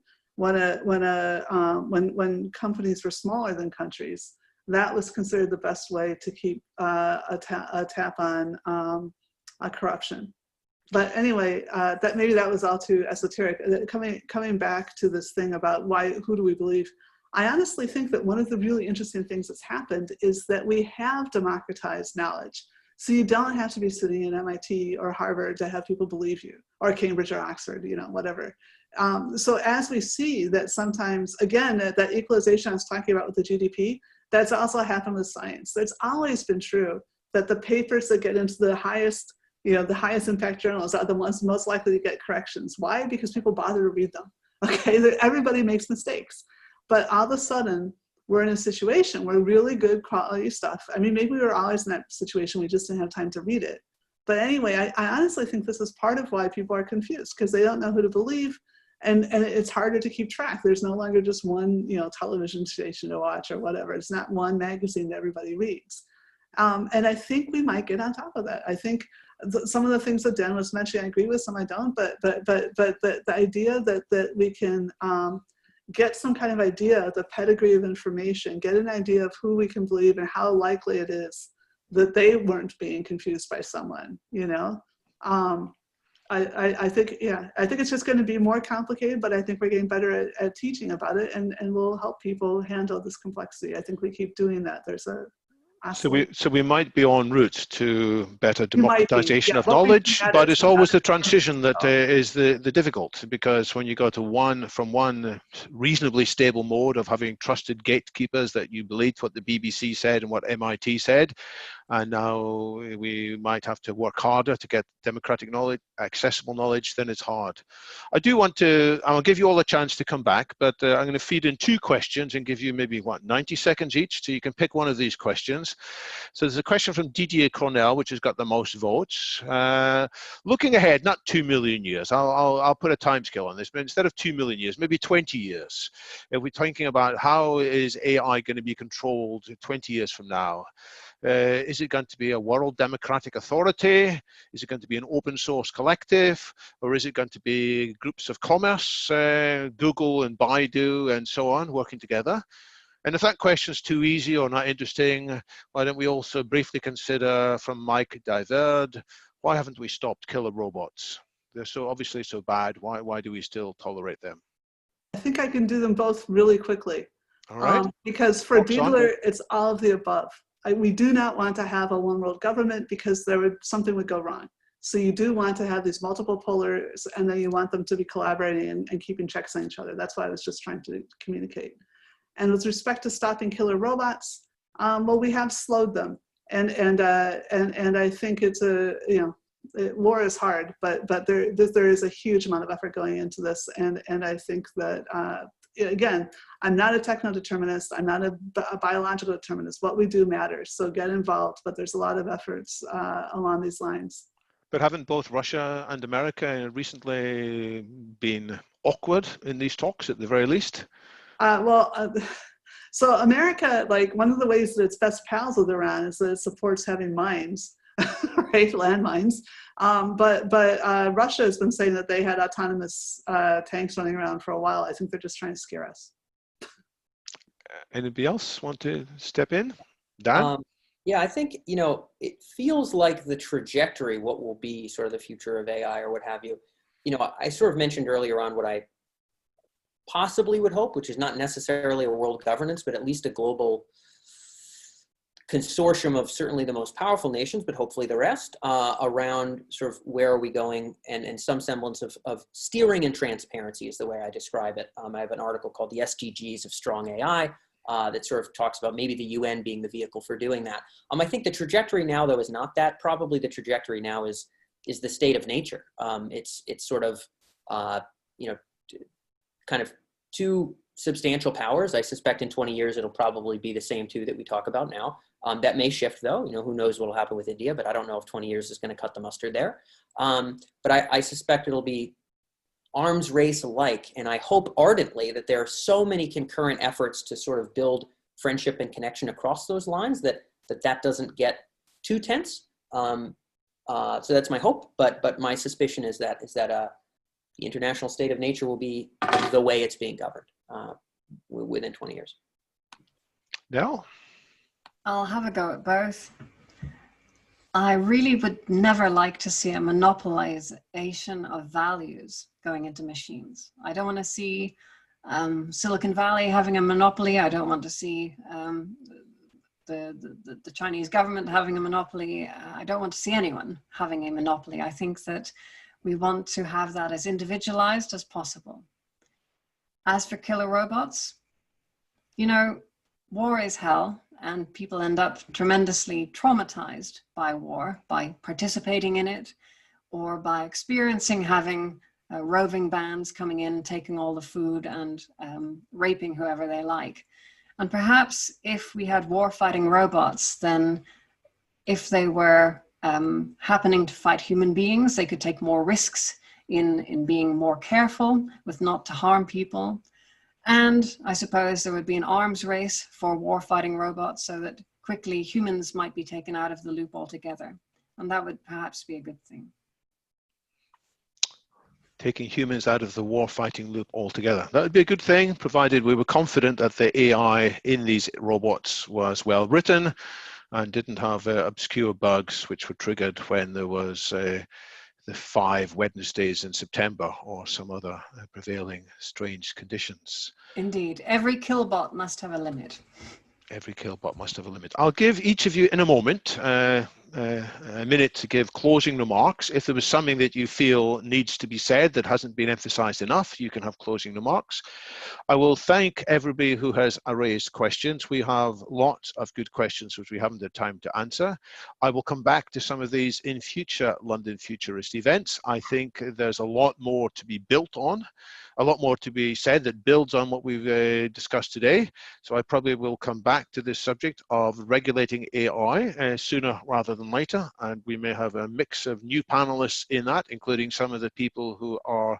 companies were smaller than countries, that was considered the best way to keep a tap on corruption. But anyway, maybe that was all too esoteric. Coming back to this thing about who do we believe? I honestly think that one of the really interesting things that's happened is that we have democratized knowledge. So you don't have to be sitting in MIT or Harvard to have people believe you, or Cambridge or Oxford, you know, whatever. So as we see that sometimes, again, that equalization I was talking about with the GDP, that's also happened with science. It's always been true that the papers that get into the highest, you know, the highest impact journals are the ones most likely to get corrections. Why? Because people bother to read them. Okay, everybody makes mistakes. But all of a sudden, we're in a situation where really good quality stuff, I mean, maybe we were always in that situation, we just didn't have time to read it. But anyway, I honestly think this is part of why people are confused, because they don't know who to believe. And it's harder to keep track. There's no longer just one, you know, television station to watch or whatever. It's not one magazine that everybody reads. And I think we might get on top of that. I think some of the things that Dan was mentioning, I agree with, some I don't. But the idea that we can get some kind of idea of the pedigree of information, get an idea of who we can believe and how likely it is that they weren't being confused by someone, you know. I think it's just going to be more complicated, but I think we're getting better at teaching about it, and we'll help people handle this complexity. I think we keep doing that. There's a So we might be en route to better democratization of knowledge, but it's always the transition that is the difficult, because when you go to from one reasonably stable mode of having trusted gatekeepers that you believed what the BBC said and what MIT said, and now we might have to work harder to get democratic knowledge, accessible knowledge, then it's hard. I'll give you all a chance to come back, but I'm going to feed in 2 questions and give you maybe, 90 seconds each, so you can pick one of these questions. So there's a question from Didier Cornell, which has got the most votes. Looking ahead, not 2 million years, I'll put a time scale on this, but instead of 2 million years, maybe 20 years. If we're thinking about how is AI going to be controlled 20 years from now, is it going to be a world democratic authority? Is it going to be an open source collective? Or is it going to be groups of commerce, Google and Baidu and so on, working together? And if that question is too easy or not interesting, why don't we also briefly consider, from Mike Diverd, why haven't we stopped killer robots? They're so obviously so bad. Why do we still tolerate them? I think I can do them both really quickly. All right. Because for Dietler, it's all of the above. We do not want to have a one world government, because something would go wrong. So you do want to have these multiple polars, and then you want them to be collaborating and keeping checks on each other. That's what I was just trying to communicate. And with respect to stopping killer robots, well, we have slowed them. And I think it's war is hard, but there is a huge amount of effort going into this, and I think that again, I'm not a techno-determinist, I'm not a biological determinist. What we do matters, so get involved, but there's a lot of efforts along these lines. But haven't both Russia and America recently been awkward in these talks at the very least? So America, like, one of the ways that it's best pals with Iran is that it supports having mines, right, landmines. But Russia has been saying that they had autonomous tanks running around for a while. I think they're just trying to scare us. Anybody else want to step in? Dan? Yeah, I think, it feels like the trajectory, what will be sort of the future of AI or what have you. I sort of mentioned earlier on what I possibly would hope, which is not necessarily a world governance, but at least a global consortium of certainly the most powerful nations, but hopefully the rest, around sort of where are we going, and some semblance of steering and transparency is the way I describe it. I have an article called The SDGs of Strong AI that sort of talks about maybe the UN being the vehicle for doing that. I think the trajectory now, though, is not that. Probably the trajectory now is the state of nature. It's sort of, kind of two substantial powers. I suspect in 20 years, it'll probably be the same two that we talk about now. That may shift, though. Who knows what will happen with India, but I don't know if 20 years is going to cut the mustard there. But I suspect it'll be arms race alike. And I hope ardently that there are so many concurrent efforts to sort of build friendship and connection across those lines that doesn't get too tense. So that's my hope. But my suspicion is that the international state of nature will be the way it's being governed within 20 years. No. I'll have a go at both. I really would never like to see a monopolization of values going into machines. I don't want to see Silicon Valley having a monopoly. I don't want to see the Chinese government having a monopoly. I don't want to see anyone having a monopoly. I think that we want to have that as individualized as possible. As for killer robots, war is hell, and people end up tremendously traumatized by war, by participating in it, or by experiencing having roving bands coming in, taking all the food and raping whoever they like. And perhaps if we had war-fighting robots, then if they were happening to fight human beings, they could take more risks in being more careful with not to harm people. And I suppose there would be an arms race for war-fighting robots so that quickly humans might be taken out of the loop altogether. And that would perhaps be a good thing. Taking humans out of the war-fighting loop altogether. That would be a good thing, provided we were confident that the AI in these robots was well written and didn't have obscure bugs which were triggered when there was the 5 Wednesdays in September or some other prevailing strange conditions. Indeed, every killbot must have a limit. Every killbot must have a limit. I'll give each of you in a moment a minute to give closing remarks. If there was something that you feel needs to be said that hasn't been emphasized enough, you can have closing remarks. I will thank everybody who has raised questions. We have lots of good questions which we haven't had time to answer. I will come back to some of these in future London Futurist events. I think there's a lot more to be built on, a lot more to be said that builds on what we've discussed today. So I probably will come back to this subject of regulating AI sooner rather than later, and we may have a mix of new panelists in that, including some of the people who are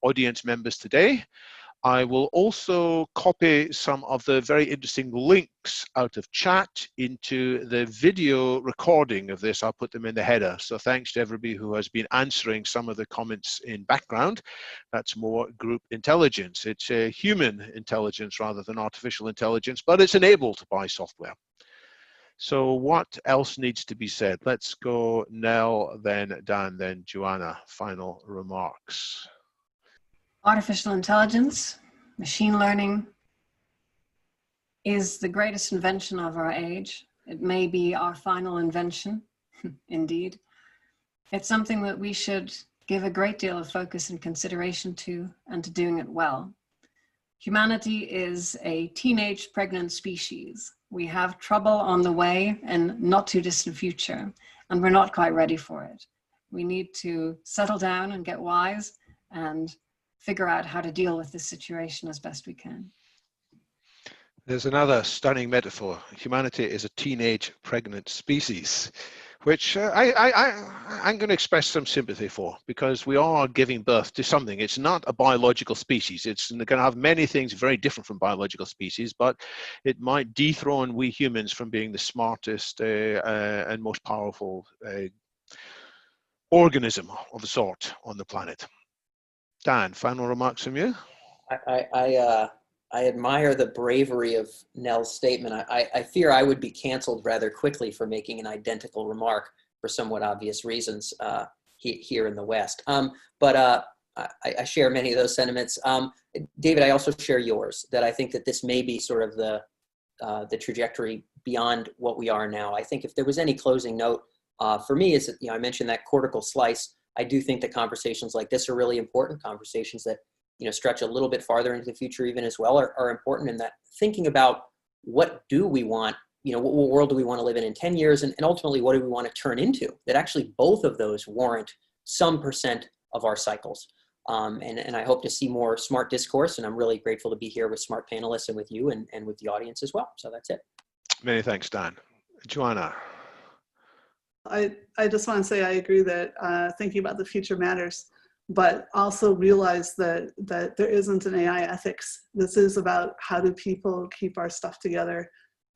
audience members today. I will also copy some of the very interesting links out of chat into the video recording of this. I'll put them in the header. So thanks to everybody who has been answering some of the comments in background. That's more group intelligence. It's a human intelligence rather than artificial intelligence, but it's enabled by software. So what else needs to be said? Let's go Nell, then Dan, then Joanna. Final remarks. Artificial intelligence, machine learning is the greatest invention of our age. It may be our final invention, indeed. It's something that we should give a great deal of focus and consideration to, and to doing it well. Humanity is a teenage pregnant species. We have trouble on the way in not too distant future, and we're not quite ready for it. We need to settle down and get wise and figure out how to deal with this situation as best we can. There's another stunning metaphor. Humanity is a teenage pregnant species, which I'm going to express some sympathy for, because we are giving birth to something. It's not a biological species. It's going to have many things very different from biological species, but it might dethrone we humans from being the smartest and most powerful organism of the sort on the planet. Dan, final remarks from you? I admire the bravery of Nell's statement. I fear I would be canceled rather quickly for making an identical remark for somewhat obvious reasons here in the West. But I share many of those sentiments. David, I also share yours, that I think that this may be sort of the trajectory beyond what we are now. I think if there was any closing note for me is that, I mentioned that cortical slice. I do think that conversations like this are really important. Conversations that stretch a little bit farther into the future even as well are important, in that thinking about what do we want, what world do we want to live in 10 years, and ultimately what do we want to turn into, that actually both of those warrant some % of our cycles. And I hope to see more smart discourse, and I'm really grateful to be here with smart panelists and with you and with the audience as well. So that's it. Many thanks, Dan. Joanna. I just want to say I agree that thinking about the future matters, but also realize that there isn't an AI ethics. This is about how do people keep our stuff together.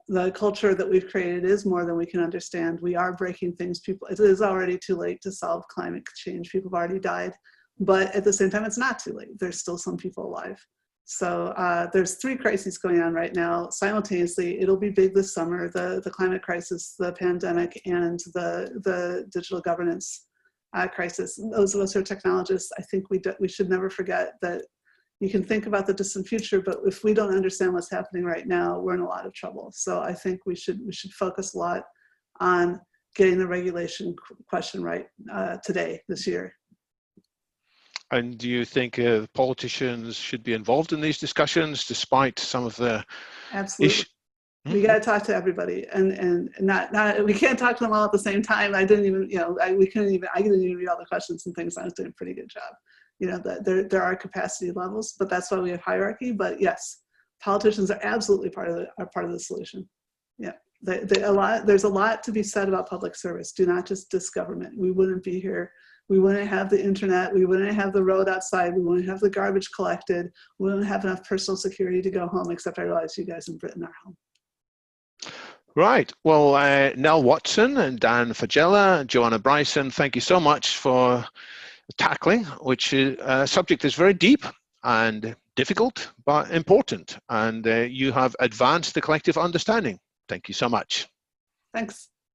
The culture that we've created is more than we can understand. We are breaking things. It is already too late to solve climate change. People have already died, but at the same time, it's not too late. There's still some people alive. So there's 3 crises going on right now simultaneously. It'll be big this summer: the climate crisis, the pandemic, and the digital governance crisis. Those of us who are technologists, I think we should never forget that you can think about the distant future, but if we don't understand what's happening right now, we're in a lot of trouble. So I think we should focus a lot on getting the regulation question right today, this year. And do you think politicians should be involved in these discussions, despite some of the Absolutely. We got to talk to everybody, and not we can't talk to them all at the same time. I didn't even, I didn't even read all the questions and things. I was doing a pretty good job. That there are capacity levels, but that's why we have hierarchy. But yes, politicians are absolutely part of the solution. Yeah, there's a lot to be said about public service. Do not just diss government. We wouldn't be here. We wouldn't have the internet. We wouldn't have the road outside. We wouldn't have the garbage collected. We wouldn't have enough personal security to go home, except I realize you guys in Britain are home. Right. Well, Nell Watson and Dan Fagella, Joanna Bryant, thank you so much for tackling, which subject is very deep and difficult, but important. And you have advanced the collective understanding. Thank you so much. Thanks.